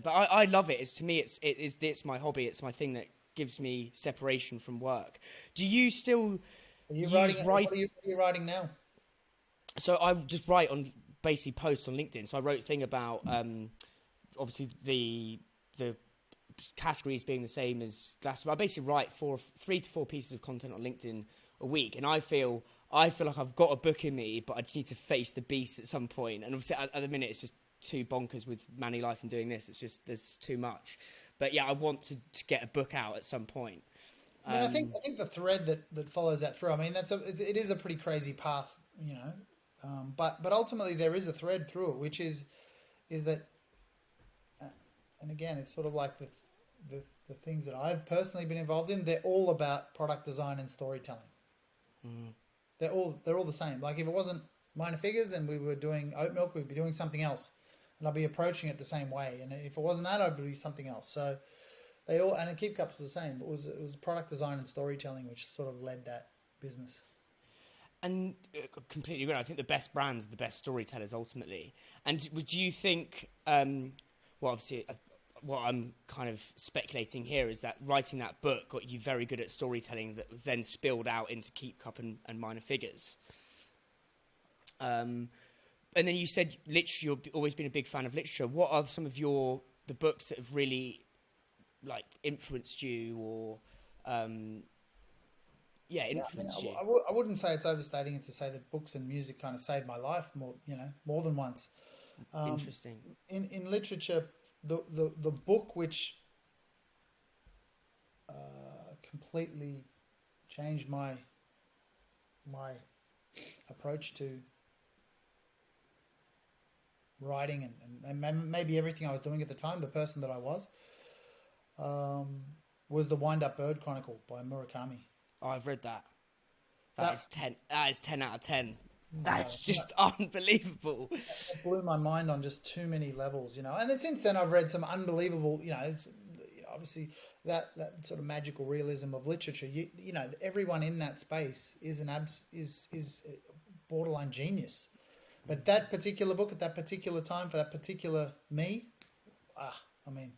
But I love it. To me, it's my hobby. It's my thing that gives me separation from work. Do you still? What are you writing now? So I just write on basically posts on LinkedIn. So I wrote a thing about obviously the categories being the same as Glassdoor. I basically write 3 to 4 pieces of content on LinkedIn a week, and I feel like I've got a book in me, but I just need to face the beast at some point. And obviously at the minute it's just too bonkers with Manny Life and doing this. It's just there's too much. But yeah, I want to get a book out at some point. I mean, I think the thread that follows that through. I mean, it is a pretty crazy path, you know. But ultimately there is a thread through it, which is that, and again, it's sort of like the things that I've personally been involved in. They're all about product design and storytelling. Mm. They're all the same. Like if it wasn't Minor Figures and we were doing oat milk, we'd be doing something else, and I'd be approaching it the same way. And if it wasn't that, I'd be something else. So they all, and Keep Cups is the same. It was product design and storytelling which sort of led that business. And completely agree. I think the best brands are the best storytellers ultimately. And would you think, well, obviously, what I'm kind of speculating here is that writing that book got you very good at storytelling that was then spilled out into Keep Cup and Minor Figures. And then you said literature, you've always been a big fan of literature. What are some of the books that have really like influenced you or influenced you? I wouldn't say it's overstating it to say that books and music kind of saved my life more than once. Interesting. In literature, the book which completely changed my approach to writing and maybe everything I was doing at the time, the person that I was The Wind Up Bird Chronicle by Murakami. Oh, I've read that. That is 10. That is 10 out of 10. That's just unbelievable. It blew my mind on just too many levels, you know. And then since then, I've read some unbelievable, obviously that sort of magical realism of literature. You know, everyone in that space is is borderline genius. But that particular book at that particular time for that particular me, I mean,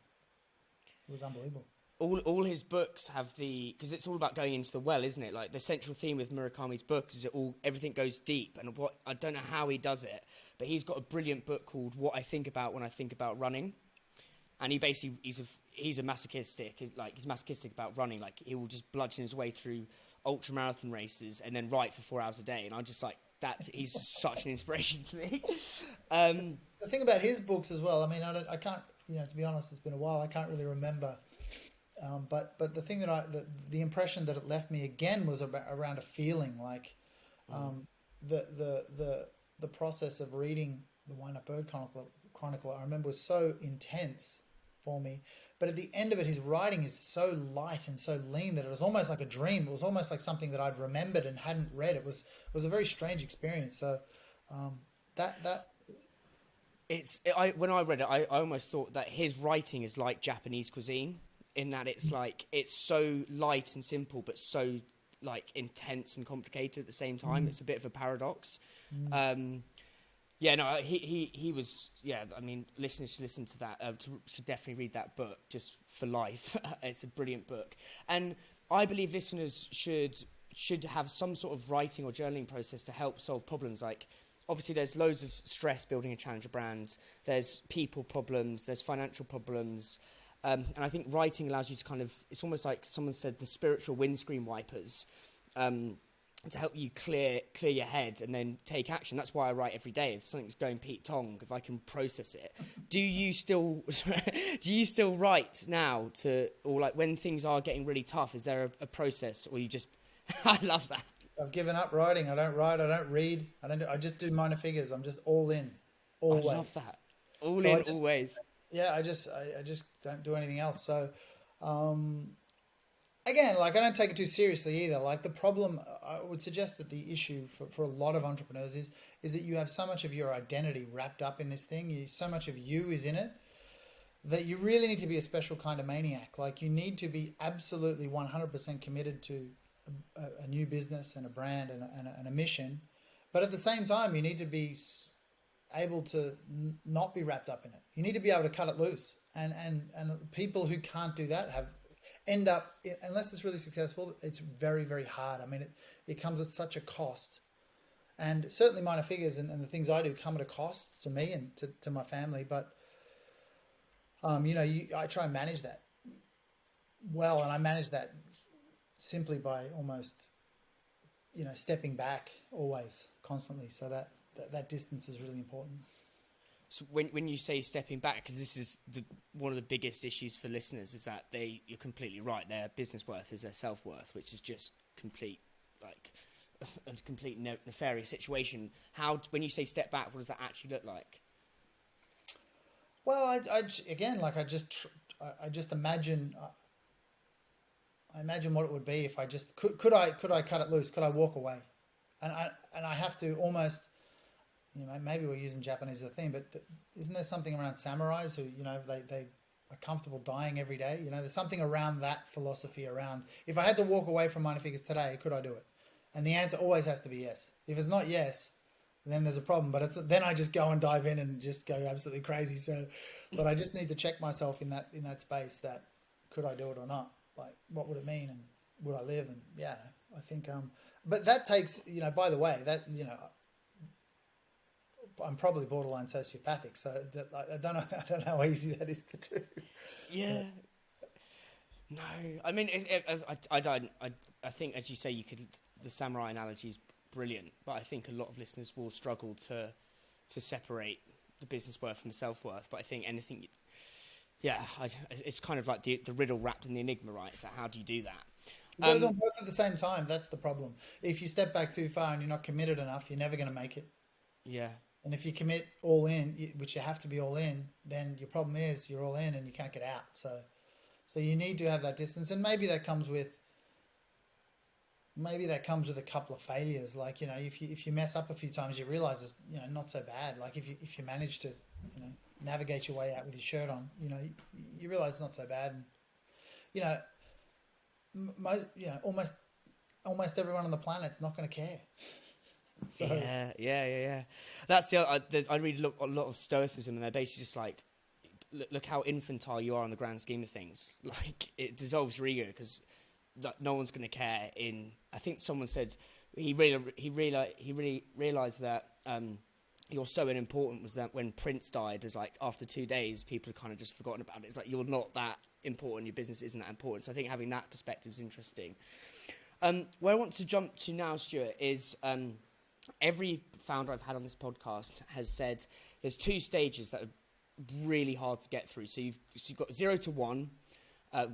it was unbelievable. All his books have because it's all about going into the well, isn't it? Like the central theme with Murakami's books is everything goes deep, and I don't know how he does it, but he's got a brilliant book called What I Think About When I Think About Running, and he basically he's masochistic about running. Like he will just bludgeon his way through ultra marathon races and then write for 4 hours a day, and I'm just like he's such an inspiration to me. The thing about his books as well, I mean, I can't, to be honest, it's been a while. I can't really remember. But the thing the impression that it left me again was around a feeling, like the process of reading the Wind Up Bird Chronicle. I remember was so intense for me, but at the end of it, his writing is so light and so lean that it was almost like a dream. It was almost like something that I'd remembered and hadn't read. It was a very strange experience. So when I read it, I almost thought that his writing is like Japanese cuisine. In that it's like it's so light and simple, but so like intense and complicated at the same time. It's a bit of a paradox. Yeah, no, he was. Yeah, I mean, listeners should listen to that. Should definitely read that book just for life. It's a brilliant book, and I believe listeners should have some sort of writing or journaling process to help solve problems. Like, obviously, there's loads of stress building a challenger brand. There's people problems. There's financial problems, and I think writing allows you to kind of. It's almost like someone said, the spiritual windscreen wipers. To help you clear your head and then take action. That's why I write every day. If something's going Pete Tong, if I can process it. Do you still write now or like when things are getting really tough? Is there a process, or you just? I love that. I've given up writing. I don't write. I don't read. I just do minor figures. I'm just all in, always. I love that. Always. Yeah, I just don't do anything else. So. Again, like, I don't take it too seriously either. Like, the problem, I would suggest that the issue for a lot of entrepreneurs is that you have so much of your identity wrapped up in this thing. So much of you is in it that you really need to be a special kind of maniac. Like, you need to be absolutely 100% committed to a new business and a brand and a mission. But at the same time, you need to be able to not be wrapped up in it. You need to be able to cut it loose. And people who can't do that end up, unless it's really successful, it's very, very hard. I mean, it comes at such a cost. And certainly minor figures and the things I do come at a cost to me and to my family. But, I try and manage that well. And I manage that simply by almost, stepping back always, constantly. So that distance is really important. So when you say stepping back, because this is one of the biggest issues for listeners, is that you're completely right. Their business worth is their self-worth, which is just a complete nefarious situation. When you say step back, what does that actually look like? Well, I just imagine. I imagine what it would be if I just could I cut it loose? Could I walk away? And I have to almost. Maybe we're using Japanese as a theme, but isn't there something around samurais who, they are comfortable dying every day? There's something around that philosophy around, if I had to walk away from minor figures today, could I do it? And the answer always has to be yes. If it's not yes, then there's a problem. But then I just go and dive in and just go absolutely crazy. So, but I just need to check myself in that space that could I do it or not? Like, what would it mean? And would I live? And yeah, I think, but that takes, by the way, that, I'm probably borderline sociopathic, so I don't know how easy that is to do. Yeah. No, I mean, I think, as you say, the samurai analogy is brilliant, but I think a lot of listeners will struggle to separate the business worth from the self-worth. But I think anything, it's kind of like the riddle wrapped in the enigma, right? So how do you do that? Both at the same time. That's the problem. If you step back too far and you're not committed enough, you're never going to make it. Yeah. And if you commit all in, which you have to be all in, then your problem is you're all in and you can't get out. So you need to have that distance, and maybe that comes with a couple of failures. Like, if you mess up a few times, you realize it's not so bad. Like if you manage to navigate your way out with your shirt on, you realize it's not so bad. And almost everyone on the planet's not going to care. So. Yeah. That's I read a lot of Stoicism, and they're basically just like, look how infantile you are in the grand scheme of things. Like, it dissolves your ego because no one's going to care. I think someone said he really realized that you're so unimportant, was that when Prince died, is like after 2 days, people have kind of just forgotten about it. It's like, you're not that important. Your business isn't that important. So I think having that perspective is interesting. Where I want to jump to now, Stuart, is every founder I've had on this podcast has said there's 2 stages that are really hard to get through. So you've got 0 to 1,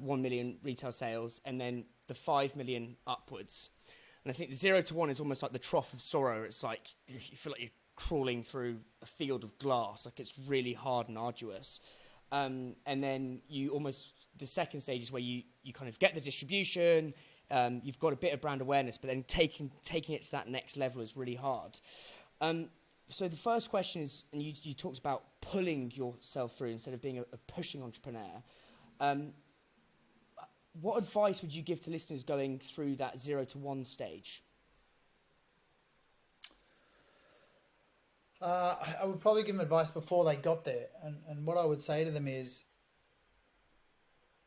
1 million retail sales, and then the 5 million upwards. And I think the 0 to 1 is almost like the trough of sorrow. It's like you feel like you're crawling through a field of glass. Like, it's really hard and arduous. And then the second stage is where you kind of get the distribution. You've got a bit of brand awareness, but then taking it to that next level is really hard. So the first question is, and you talked about pulling yourself through instead of being a pushing entrepreneur. what advice would you give to listeners going through that 0 to 1 stage? I would probably give them advice before they got there. And what I would say to them is,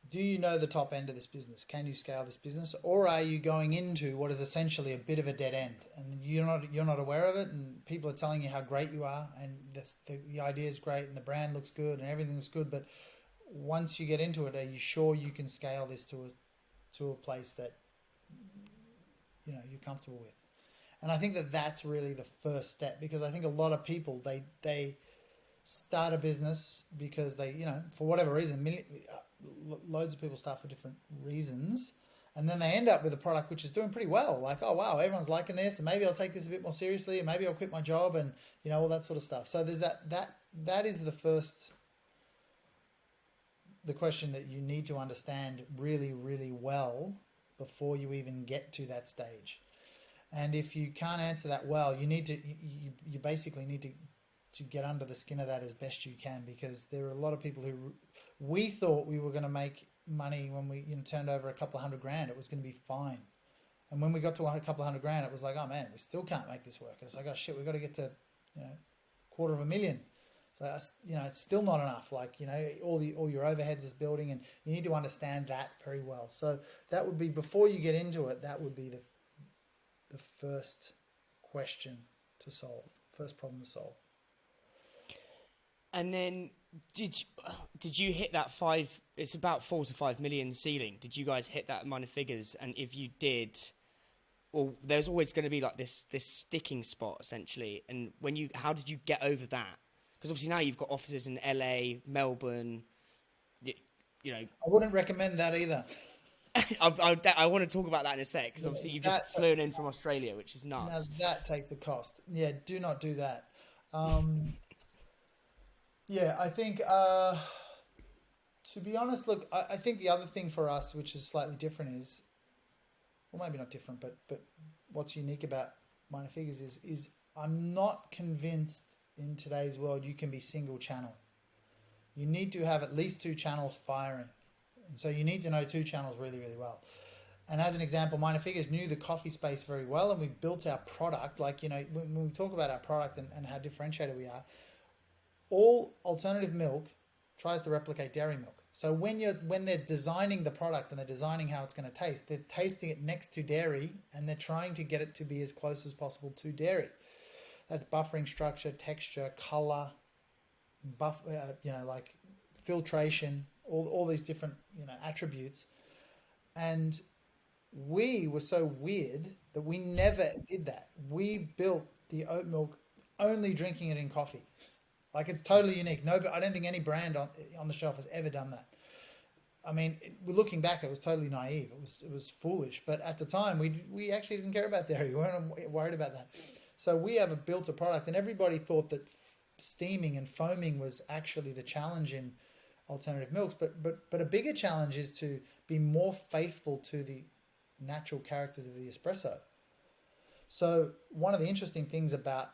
do you know the top end of this business? Can you scale this business? Or are you going into what is essentially a bit of a dead end and you're not aware of it, and people are telling you how great you are and the idea is great and the brand looks good and everything looks good, but once you get into it, are you sure you can scale this to a place that you're comfortable with? And I think that's really the first step, because I think a lot of people they start a business because they, for whatever reason, loads of people start for different reasons, and then they end up with a product which is doing pretty well. Like, oh wow, everyone's liking this, and maybe I'll take this a bit more seriously, and maybe I'll quit my job, and all that sort of stuff. So there's that is the question that you need to understand really, really well before you even get to that stage. And if you can't answer that well, you basically need to get under the skin of that as best you can, because there are a lot of people who we thought we were going to make money when we turned over a couple of $100,000. It was going to be fine. And when we got to a couple of $100,000, it was like, oh man, we still can't make this work. And it's like, oh shit, we've got to get to $250,000. So it's still not enough. Like, all your overheads is building, and you need to understand that very well. So that would be, before you get into it, that would be the first question to solve, first problem to solve. And then did you hit that it's about 4 to 5 million ceiling? Did you guys hit that amount of figures? And if you did, well, there's always going to be like this sticking spot essentially. And how did you get over that? Because obviously now you've got offices in LA, Melbourne, I wouldn't recommend that either. I want to talk about that in a sec, because obviously you've just flown in from Australia, which is nuts. That takes a cost. Yeah, do not do that. Yeah, I think, to be honest, look, I think the other thing for us, which is slightly different, is, well, maybe not different, but what's unique about Minor Figures is I'm not convinced in today's world you can be single channel. You need to have at least 2 channels firing. And so you need to know 2 channels really, really well. And as an example, Minor Figures knew the coffee space very well, and we built our product. Like, when we talk about our product and how differentiated we are, all alternative milk tries to replicate dairy milk. So when they're designing the product and they're designing how it's going to taste, they're tasting it next to dairy, and they're trying to get it to be as close as possible to dairy. That's buffering structure, texture, color, like filtration, all these different attributes. And we were so weird that we never did that. We built the oat milk only drinking it in coffee. Like, it's totally unique. I don't think any brand on the shelf has ever done that. I mean, looking back, it was totally naive. It was foolish. But at the time, we actually didn't care about dairy. We weren't worried about that. So we have built a product, and everybody thought that steaming and foaming was actually the challenge in alternative milks. But a bigger challenge is to be more faithful to the natural characters of the espresso. So one of the interesting things about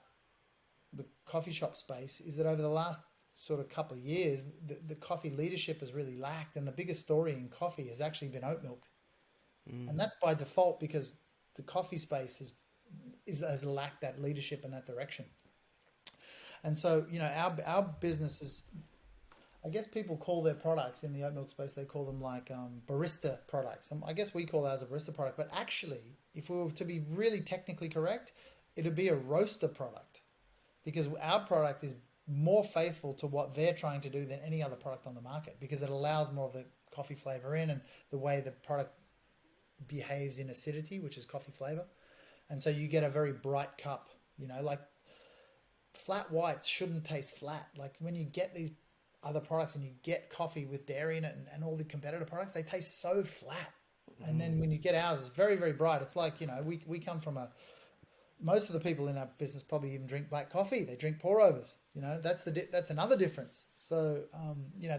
the coffee shop space is that over the last sort of couple of years, the coffee leadership has really lacked, and the biggest story in coffee has actually been oat milk. And that's by default, because the coffee space has lacked that leadership in that direction. And so, our business is, I guess people call their products in the oat milk space, they call them like barista products. I guess we call ours a barista product, but actually, if we were to be really technically correct, it would be a roaster product, because our product is more faithful to what they're trying to do than any other product on the market, because it allows more of the coffee flavor in, and the way the product behaves in acidity, which is coffee flavor. And so you get a very bright cup, like flat whites shouldn't taste flat. Like, when you get these other products and you get coffee with dairy in it and all the competitor products, they taste so flat. And then when you get ours, it's very, very bright. It's like, we come from most of the people in our business probably even drink black coffee. They drink pour overs. That's another difference. So,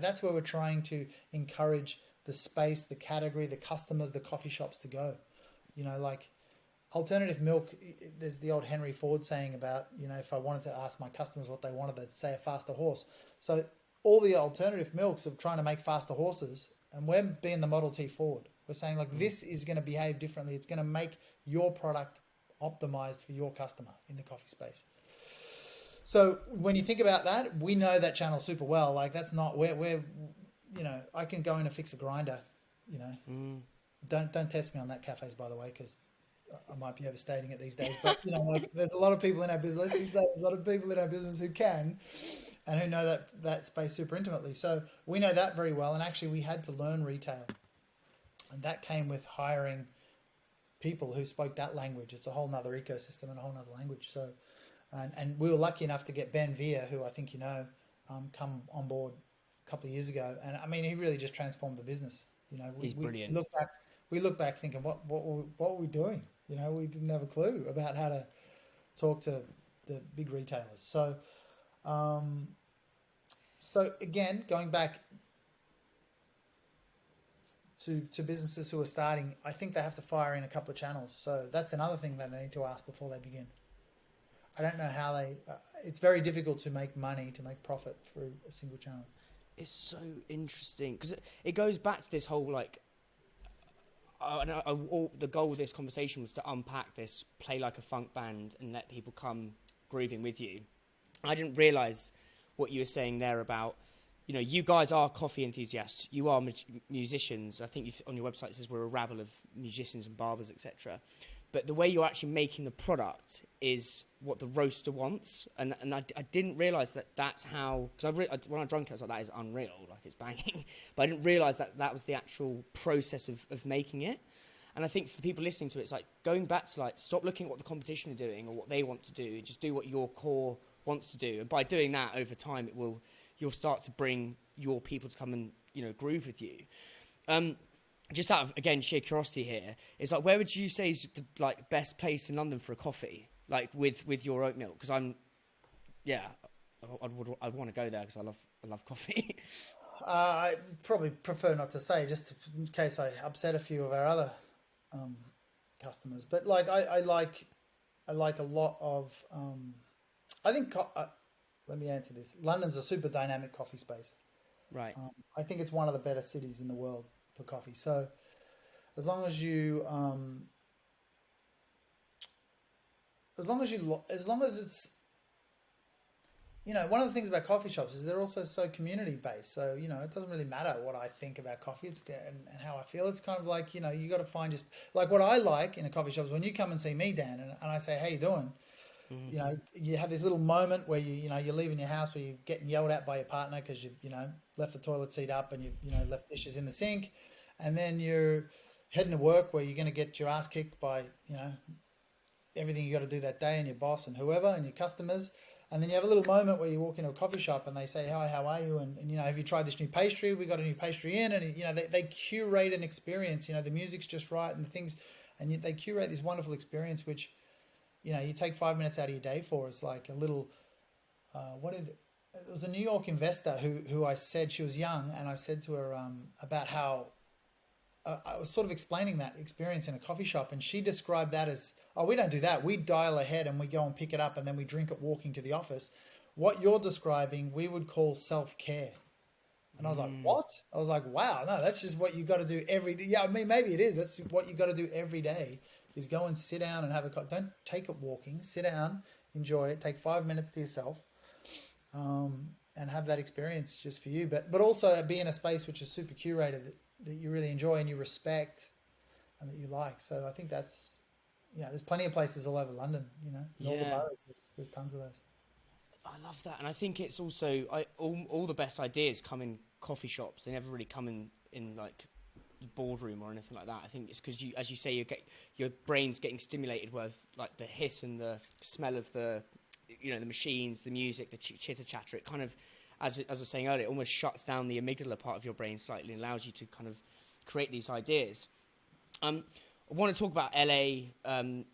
that's where we're trying to encourage the space, the category, the customers, the coffee shops to go. Like alternative milk, there's the old Henry Ford saying about, if I wanted to ask my customers what they wanted, they'd say a faster horse. So all the alternative milks are trying to make faster horses, and we're being the Model T Ford. We're saying like this is going to behave differently. It's going to make your product optimized for your customer in the coffee space. So when you think about that, we know that channel super well. Like that's not we're I can go in and fix a grinder. Don't test me on that, cafes, by the way, because I might be overstating it these days. But like there's a lot of people in our business. Let's just say there's a lot of people in our business who can, and who know that space super intimately. So we know that very well. And actually, we had to learn retail, and that came with hiring people who spoke that language. It's a whole nother ecosystem and a whole nother language. So, and we were lucky enough to get Ben Veer, who I think come on board a couple of years ago. And I mean, he really just transformed the business. He's brilliant. We look back thinking, what were we doing? We didn't have a clue about how to talk to the big retailers. So, again, going back to businesses who are starting, I think they have to fire in a couple of channels. So that's another thing that I need to ask before they begin. I don't know how it's very difficult to make money, to make profit through a single channel. It's so interesting because it goes back to this whole the goal of this conversation was to unpack this, play like a funk band and let people come grooving with you. I didn't realise what you were saying there about, you guys are coffee enthusiasts, you are musicians. I think on your website it says we're a rabble of musicians and barbers, etc. But the way you're actually making the product is what the roaster wants. And I didn't realise that's how... Because when I drank it, I was like, that is unreal. Like, it's banging. But I didn't realise that was the actual process of making it. And I think for people listening to it, it's like going back to, stop looking at what the competition are doing or what they want to do. Just do what your core wants to do. And by doing that, over time, you'll start to bring your people to come and, groove with you. Just out of, again, sheer curiosity here, it's like, where would you say is the best place in London for a coffee, with your oat milk? Because I'd want to go there because I love coffee. I probably prefer not to say, just in case I upset a few of our other customers. But I like a lot of. I think. Let me answer this. London's a super dynamic coffee space. Right. I think it's one of the better cities in the world for coffee. So as long as it's, one of the things about coffee shops is they're also so community based. So, it doesn't really matter what I think about coffee and how I feel. It's kind of like, you got to find just like what I like in a coffee shop is when you come and see me, Dan, and I say, how you doing? Mm-hmm. You have this little moment where you're leaving your house where you're getting yelled at by your partner because you left the toilet seat up and you left dishes in the sink, and then you're heading to work where you're going to get your ass kicked by everything you got to do that day and your boss and whoever and your customers, and then you have a little moment where you walk into a coffee shop and they say, hi, how are you? And have you tried this new pastry? We got a new pastry in, and they curate an experience. The music's just right and the things, and they curate this wonderful experience which. You take 5 minutes out of your day for. It's like a little, it was a New York investor who I said, she was young, and I said to her about how I was sort of explaining that experience in a coffee shop, and she described that as, oh, we don't do that. We dial ahead and we go and pick it up and then we drink it walking to the office. What you're describing, we would call self-care. And I was like, what? I was like, wow, no, that's just what you got to do every day. Yeah, I mean, maybe it is. That's what you got to do every day. Is go and sit down and have don't take it walking, sit down, enjoy it, take 5 minutes to yourself, and have that experience just for you. But also be in a space which is super curated that you really enjoy and you respect and that you like. So I think that's, there's plenty of places all over London, in all the boroughs, there's tons of those. I love that. And I think it's also, all the best ideas come in coffee shops. They never really come in boardroom or anything like that. I think it's because as you say, your brain's getting stimulated with the hiss and the smell of the machines, the music, the chitter chatter. It kind of, as I was saying earlier, it almost shuts down the amygdala part of your brain slightly and allows you to kind of create these ideas. I want to talk about LA,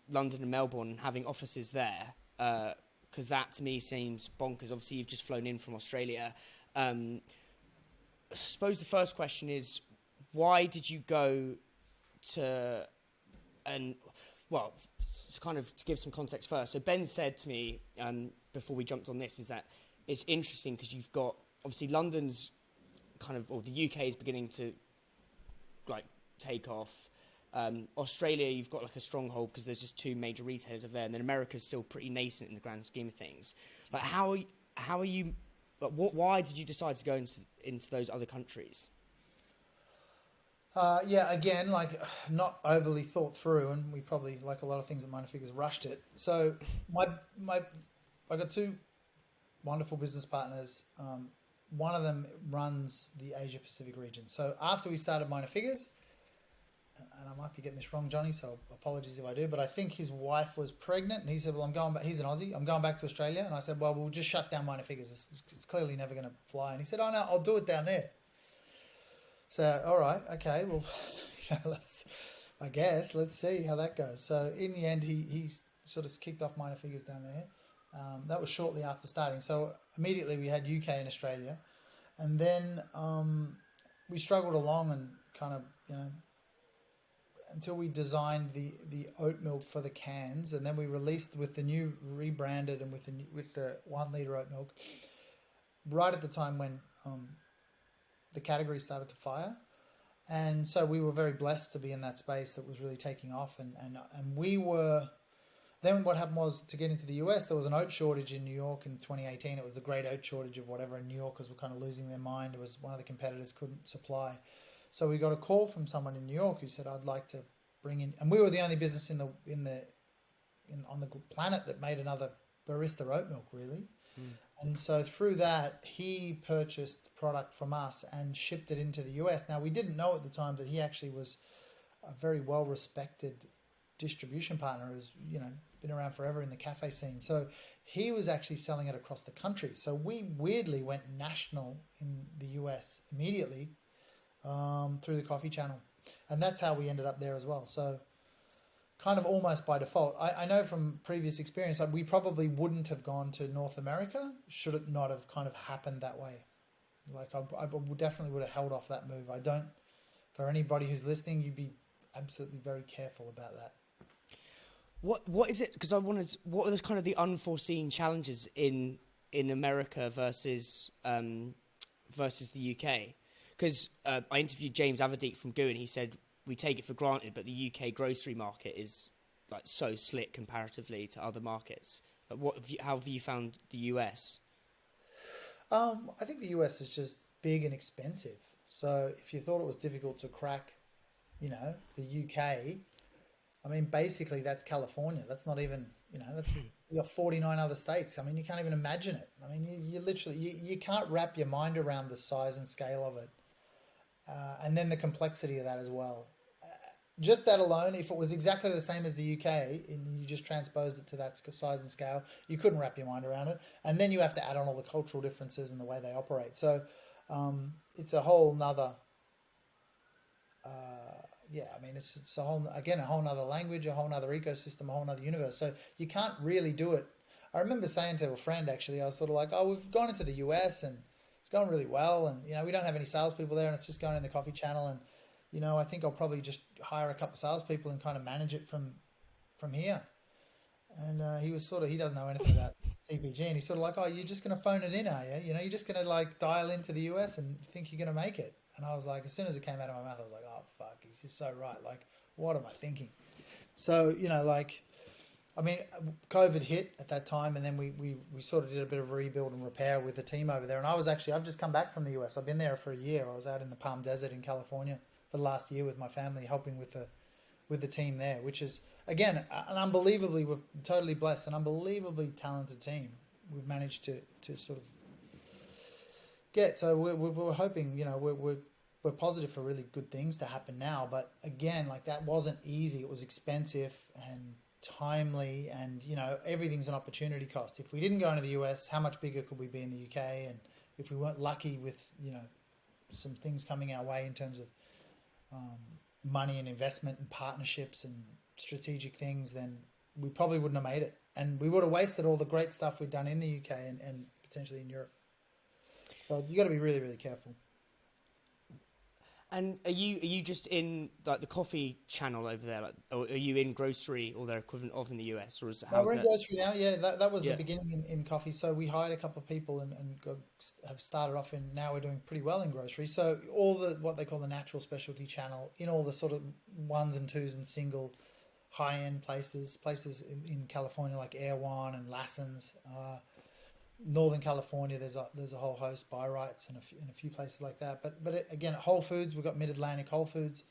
London and Melbourne and having offices there, because that to me seems bonkers. Obviously you've just flown in from Australia. I suppose the first question is, why did you go to, to give some context first. So Ben said to me before we jumped on this is that it's interesting because you've got, obviously London's or the UK is beginning to take off. Australia, you've got like a stronghold because there's just two major retailers over there, and then America's still pretty nascent in the grand scheme of things. Like, how are you? Like, why did you decide to go into those other countries? Yeah, again, like not overly thought through, and we probably, like a lot of things at Minor Figures, rushed it. So I got two wonderful business partners. One of them runs the Asia Pacific region. So after we started Minor Figures, and I might be getting this wrong, Johnny, so apologies if I do, but I think his wife was pregnant, and he said, well, I'm going back. He's an Aussie. I'm going back to Australia. And I said, well, we'll just shut down Minor Figures. It's clearly never going to fly. And he said, oh, no, I'll do it down there. So, all right, okay, well, let's see how that goes. So in the end, he sort of kicked off Minor Figures down there. That was shortly after starting. So immediately we had UK and Australia. And then we struggled along and kind of, until we designed the oat milk for the cans, and then we released with the new rebranded and with the 1 litre oat milk right at the time when the category started to fire. And so we were very blessed to be in that space that was really taking off. And we were, then what happened was, to get into the US, there was an oat shortage in New York in 2018. It was the great oat shortage of whatever, and New Yorkers were kind of losing their mind. It was one of the competitors couldn't supply. So we got a call from someone in New York who said, I'd like to bring in, and we were the only business on the planet that made another barista oat milk, really. And so through that, he purchased product from us and shipped it into the US. Now, we didn't know at the time that he actually was a very well-respected distribution partner who's, been around forever in the cafe scene. So he was actually selling it across the country. So we weirdly went national in the US immediately through the coffee channel. And that's how we ended up there as well. So kind of almost by default. I know from previous experience, like we probably wouldn't have gone to North America should it not have kind of happened that way. Like I definitely would have held off that move. For anybody who's listening, you'd be absolutely very careful about that. What is it? Because what are the kind of the unforeseen challenges in America versus the UK? Because I interviewed James Averdeek from GU, and he said, we take it for granted, but the UK grocery market is like so slick comparatively to other markets. Like, how have you found the US? I think the US is just big and expensive. So if you thought it was difficult to crack, the UK, I mean, basically that's California. That's not even, you got 49 other states. I mean, you can't even imagine it. I mean, you literally, you can't wrap your mind around the size and scale of it. And then the complexity of that as well. Just that alone, if it was exactly the same as the UK and you just transposed it to that size and scale, you couldn't wrap your mind around it. And then you have to add on all the cultural differences and the way they operate. So it's a whole nother, it's a whole nother language, a whole nother ecosystem, a whole nother universe. So you can't really do it. I remember saying to a friend, actually, I was sort of like, oh, we've gone into the US and it's going really well, and we don't have any salespeople there, and it's just going in the coffee channel, and I think I'll probably just hire a couple of salespeople and kind of manage it from here. And he doesn't know anything about CPG, and he's sort of like, oh, you're just going to phone it in, are you? You're just going to like dial into the US and think you're going to make it. And I was like, as soon as it came out of my mouth, I was like, oh fuck, he's just so right. Like, what am I thinking? So COVID hit at that time, and then we sort of did a bit of rebuild and repair with the team over there. And I've just come back from the US. I've been there for a year. I was out in the Palm Desert in California for the last year with my family, helping with the team there, which is, again, we're totally blessed, an unbelievably talented team we've managed to sort of get. So we're hoping, we're positive for really good things to happen now. But again, like that wasn't easy. It was expensive and timely, and everything's an opportunity cost. If we didn't go into the US, how much bigger could we be in the UK? And if we weren't lucky with some things coming our way in terms of money and investment and partnerships and strategic things, then we probably wouldn't have made it, and we would have wasted all the great stuff we've done in the UK and potentially in Europe. So you got to be really, really careful. And are you just in like the coffee channel over there, like, or are you in grocery or their equivalent of in the US, or is No, how's we're in that? grocery now. Yeah, that was the Yeah, beginning in coffee. So we hired a couple of people have started off in. Now we're doing pretty well in grocery. So all the what they call the natural specialty channel in all the sort of ones and twos and single high end places in California like Erewhon and Lassen's. Northern California, there's a whole host, Buy Rights and a few places like that. But again, at Whole Foods, we've got Mid Atlantic Whole Foods.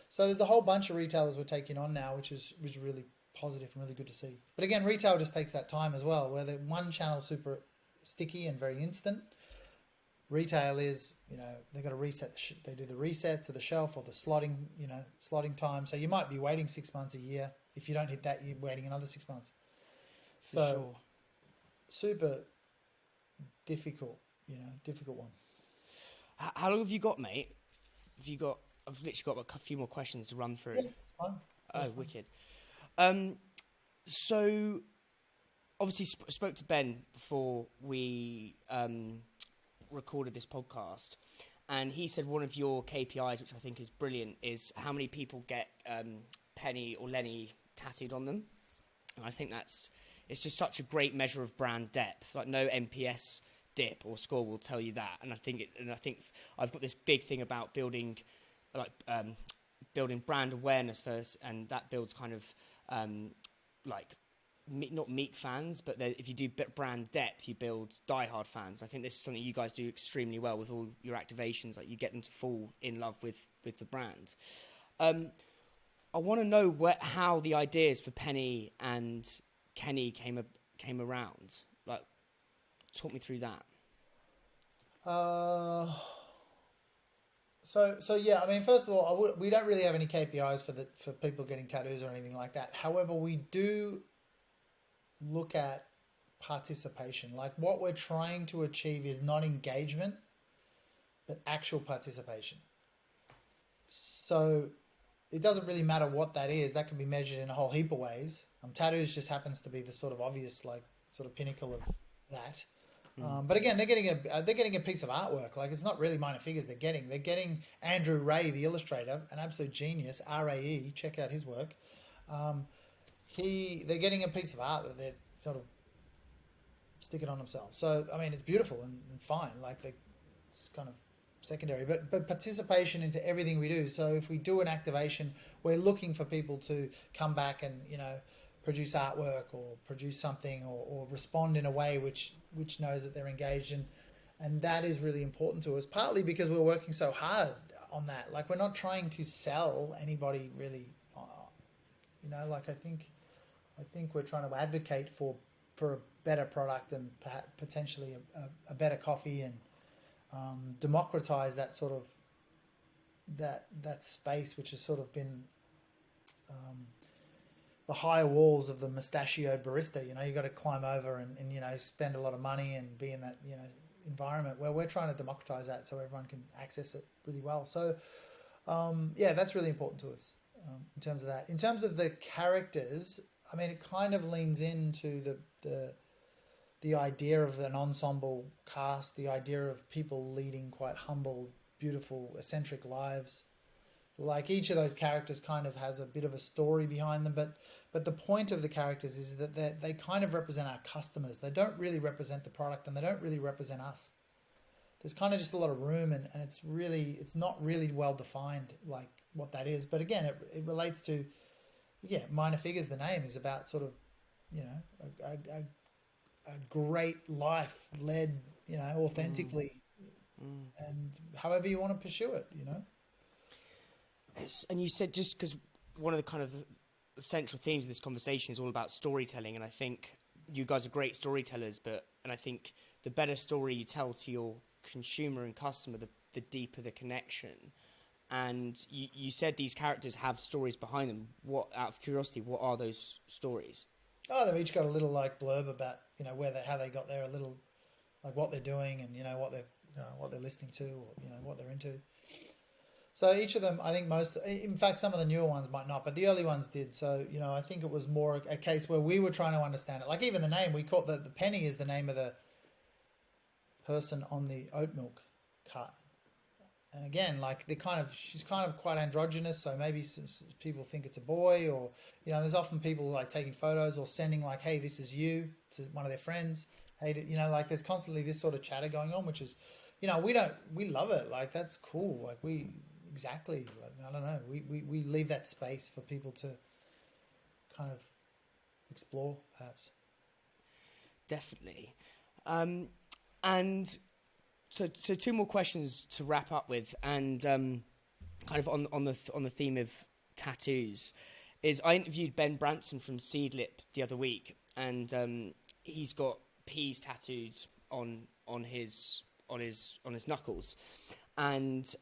So there's a whole bunch of retailers we're taking on now, which is really positive and really good to see. But again, retail just takes that time as well, where the one channel super sticky and very instant. Retail is, they've got to reset. They do the resets of the shelf or the slotting, slotting time. So you might be waiting 6 months a year. If you don't hit that, you're waiting another 6 months. for So sure. super difficult, difficult one. How long have you got, mate? Have you got? I've literally got a few more questions to run through. Yeah, it's fine. Oh, wicked. So obviously spoke to Ben before we recorded this podcast, and he said one of your KPIs, which I think is brilliant, is how many people get Penny or Lenny tattooed on them. And I think it's just such a great measure of brand depth. Like no NPS dip or score will tell you that. And I think I've got this big thing about building brand awareness first, and that builds kind of not meat fans, but if you do brand depth, you build diehard fans. I think this is something you guys do extremely well with all your activations. Like you get them to fall in love with the brand. I want to know how the ideas for Penny and Kenny came around. Like, talk me through that. So yeah, I mean, first of all, we don't really have any KPIs for people getting tattoos or anything like that. However, we do look at participation. Like what we're trying to achieve is not engagement, but actual participation. So it doesn't really matter what that is. That can be measured in a whole heap of ways. Tattoos just happens to be the sort of obvious, like sort of pinnacle of that. But again, they're getting a piece of artwork. Like it's not really minor figures they're getting Andrew Ray, the illustrator, an absolute genius. RAE, check out his work. They're getting a piece of art that they're sort of sticking on themselves. So I mean, it's beautiful and fine. Like it's kind of secondary, but participation into everything we do. So if we do an activation, we're looking for people to come back and produce artwork or produce something or respond in a way which knows that they're engaged in. And that is really important to us, partly because we're working so hard on that. Like we're not trying to sell anybody really, like I think we're trying to advocate for a better product and potentially a better coffee and democratize that sort of that space, which has sort of been the higher walls of the mustachioed barista. You got to climb over and spend a lot of money and be in that environment, where we're trying to democratize that so everyone can access it really well. So yeah, that's really important to us in terms of that. In terms of the characters, I mean, it kind of leans into the idea of an ensemble cast, the idea of people leading quite humble, beautiful, eccentric lives. Like each of those characters kind of has a bit of a story behind them, but the point of the characters is that they kind of represent our customers. They don't really represent the product, and they don't really represent us. There's kind of just a lot of room, and it's not really well defined, like what that is. But again, it relates to, minor figures. The name is about sort of, a great life led, authentically, and however you want to pursue it, And you said, just because one of the kind of the central themes of this conversation is all about storytelling, and I think you guys are great storytellers, and I think the better story you tell to your consumer and customer, the deeper the connection. And you said these characters have stories behind them. Out of curiosity, what are those stories? Oh, they've each got a little like blurb about how they got there, a little like what they're doing and what they're listening to, or what they're into. So each of them, I think in fact, some of the newer ones might not, but the early ones did. So, I think it was more a case where we were trying to understand it. Like even the name, we called the penny is the name of the person on the oat milk carton. and again, like she's kind of quite androgynous, so maybe some people think it's a boy, or there's often people like taking photos or sending like, "Hey, this is you," to one of their friends. Hey, like there's constantly this sort of chatter going on, which is, we love it. Like that's cool. Like exactly. Like, I don't know. We leave that space for people to kind of explore, perhaps. Definitely. And so two more questions to wrap up with, and kind of on the theme of tattoos, is I interviewed Ben Branson from Seedlip the other week, and he's got peas tattooed on his knuckles, and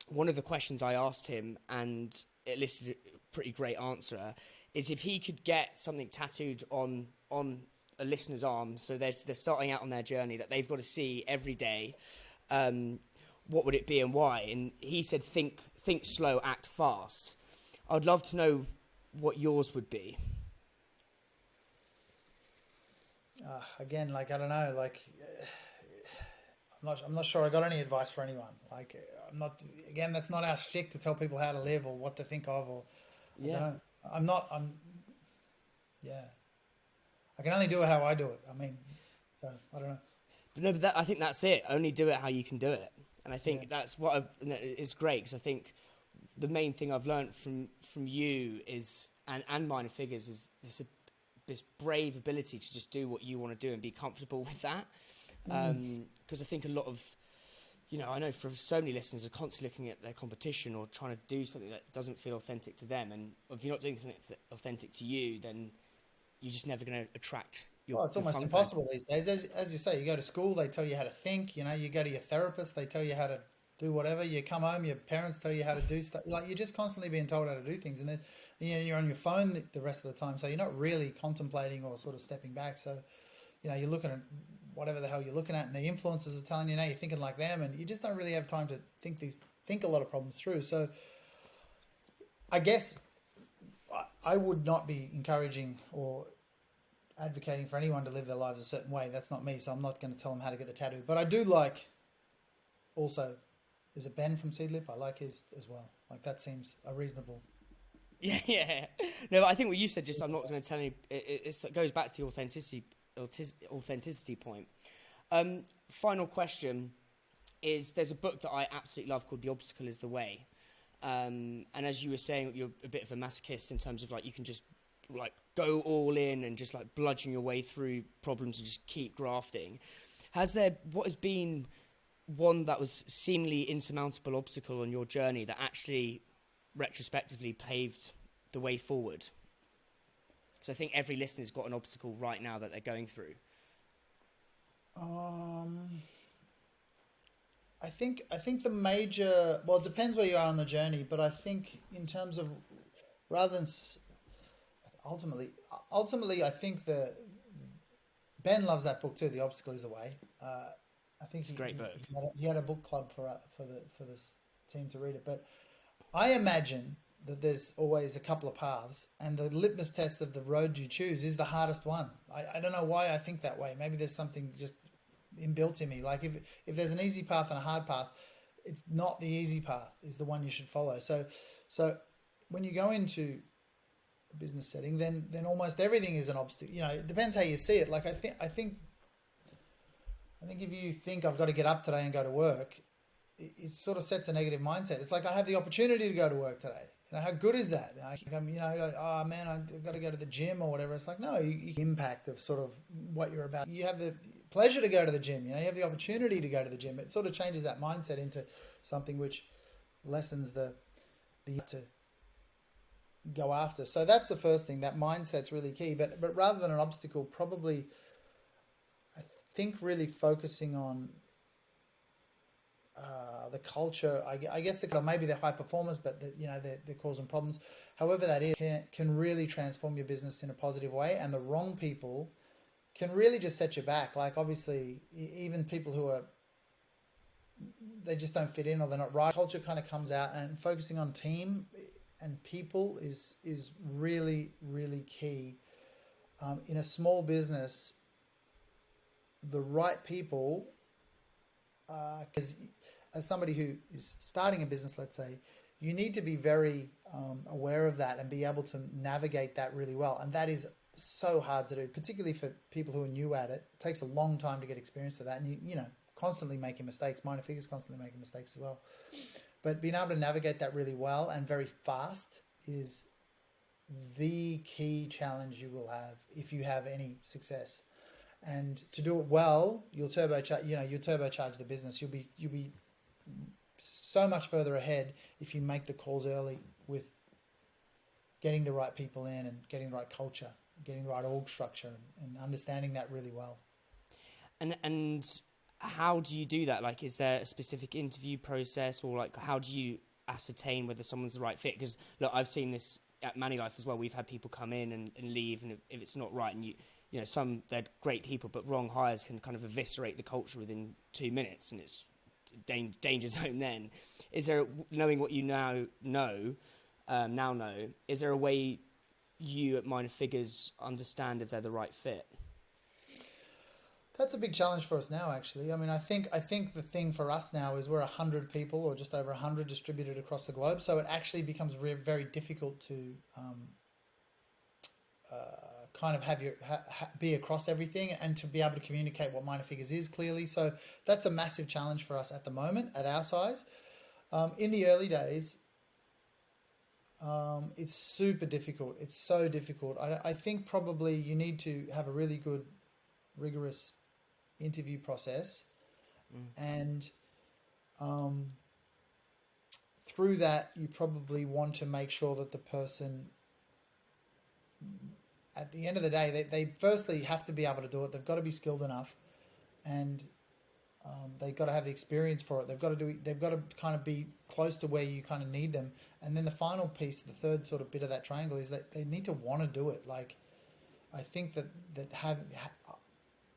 one of the questions I asked him, and it listed a pretty great answer, is if he could get something tattooed on a listener's arm, so they're starting out on their journey that they've got to see every day, what would it be and why? And he said, think slow, act fast. I'd love to know what yours would be. Again, like I don't know, like I'm not sure I got any advice for anyone. Like that's not our shtick to tell people how to live or what to think of, or yeah. I can only do it how I do it. I mean, so I don't know. No, but I think that's it. Only do it how you can do it. And I think that's what it's great, because I think the main thing I've learned from you is, and minor figures, is this brave ability to just do what you want to do and be comfortable with that. Because I think a lot of, I know for so many listeners are constantly looking at their competition or trying to do something that doesn't feel authentic to them. And if you're not doing something that's authentic to you, then you're just never going to attract your. It's almost impossible these days. As you say, you go to school, they tell you how to think. You go to your therapist, they tell you how to do whatever. You come home, your parents tell you how to do stuff. Like you're just constantly being told how to do things, and then you're on your phone the rest of the time. So you're not really contemplating or sort of stepping back. So you're looking at whatever the hell you're looking at, and the influencers are telling you now you're thinking like them, and you just don't really have time to think a lot of problems through. So I guess I would not be encouraging or advocating for anyone to live their lives a certain way. That's not me, so I'm not going to tell them how to get the tattoo. But I do like, also, is it Ben from Seedlip? I like his as well. Like that seems a reasonable. Yeah. No, I think what you said, just I'm not going to tell you. It goes back to the authenticity point. Final question is: there's a book that I absolutely love called "The Obstacle Is the Way," and as you were saying, you're a bit of a masochist in terms of like you can just like go all in and just like bludgeon your way through problems and just keep grafting. What has been one that was seemingly insurmountable obstacle on your journey that actually retrospectively paved the way forward? Because I think every listener's got an obstacle right now that they're going through. I think the major, well, it depends where you are on the journey, but I think in terms of, rather than ultimately, I think Ben loves that book too. The Obstacle Is the Way. I think it's a great book. He had a book club for this team to read it. But I imagine that there's always a couple of paths, and the litmus test of the road you choose is the hardest one. I don't know why I think that way. Maybe there's something just inbuilt in me. Like if there's an easy path and a hard path, it's not the easy path is the one you should follow. So when you go into a business setting, then almost everything is an obstacle. It depends how you see it. Like I think if you think I've got to get up today and go to work, it sort of sets a negative mindset. It's like I have the opportunity to go to work today. How good is that? Oh man, I've got to go to the gym or whatever. It's like, no, impact of sort of what you're about. You have the pleasure to go to the gym. You have the opportunity to go to the gym. It sort of changes that mindset into something which lessens the to go after. So that's the first thing. That mindset's really key. But rather than an obstacle, probably I think really focusing on the culture. I guess maybe they're high performers, but they're causing problems. However that is, can really transform your business in a positive way, and the wrong people can really just set you back. Like obviously, even people who they just don't fit in or they're not right. Culture kind of comes out, and focusing on team and people is really, really key. In a small business, the right people, because as somebody who is starting a business, let's say, you need to be very aware of that and be able to navigate that really well. And that is so hard to do, particularly for people who are new at it. It takes a long time to get experience of that. And you know, constantly making mistakes. Minor figures constantly making mistakes as well. But being able to navigate that really well and very fast is the key challenge you will have if you have any success. And to do it well, you'll turbocharge the business. You'll be so much further ahead if you make the calls early with getting the right people in and getting the right culture, getting the right org structure, and understanding that really well. And how do you do that? Like, is there a specific interview process, or like, how do you ascertain whether someone's the right fit? Because look, I've seen this at Manilife as well. We've had people come in and leave, and if it's not right, and you know, they're great people, but wrong hires can kind of eviscerate the culture within 2 minutes, and it's danger zone. Then, is there, knowing what you now know, is there a way you at Minor Figures understand if they're the right fit? That's a big challenge for us now, actually. I mean, I think the thing for us now is we're 100 people, or just over 100, distributed across the globe. So it actually becomes very difficult to kind of have be across everything and to be able to communicate what Minor Figures is clearly. So that's a massive challenge for us at the moment at our size. In the early days, it's super difficult. It's so difficult. I think probably you need to have a really good, rigorous interview process, and through that you probably want to make sure that the person, at the end of the day, they firstly have to be able to do it. They've got to be skilled enough, and they've got to have the experience for it. They've got to kind of be close to where you kind of need them. And then the final piece, the third sort of bit of that triangle, is that they need to want to do it. Like, I think that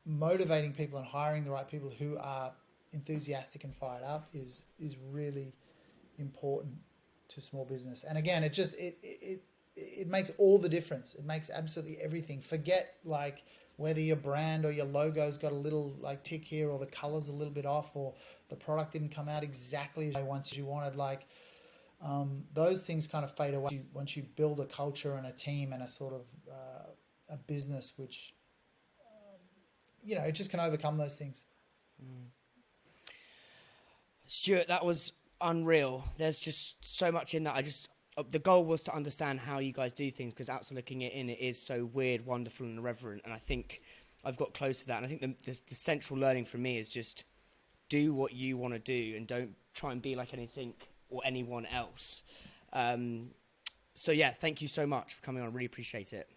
motivating people and hiring the right people who are enthusiastic and fired up is really important to small business. And again, it makes all the difference. It makes absolutely everything. Forget like whether your brand or your logo's got a little like tick here, or the color's a little bit off, or the product didn't come out exactly as you wanted. Like, those things kind of fade away once you build a culture and a team and a sort of a business which it just can overcome those things. Stuart, that was unreal. There's just so much in that. The goal was to understand how you guys do things, because outside looking it in, it is so weird, wonderful, and irreverent. And I think I've got close to that. And I think the central learning for me is just do what you want to do and don't try and be like anything or anyone else. So yeah, thank you so much for coming on. I really appreciate it.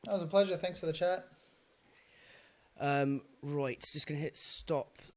That was a pleasure. Thanks for the chat. Right, just going to hit stop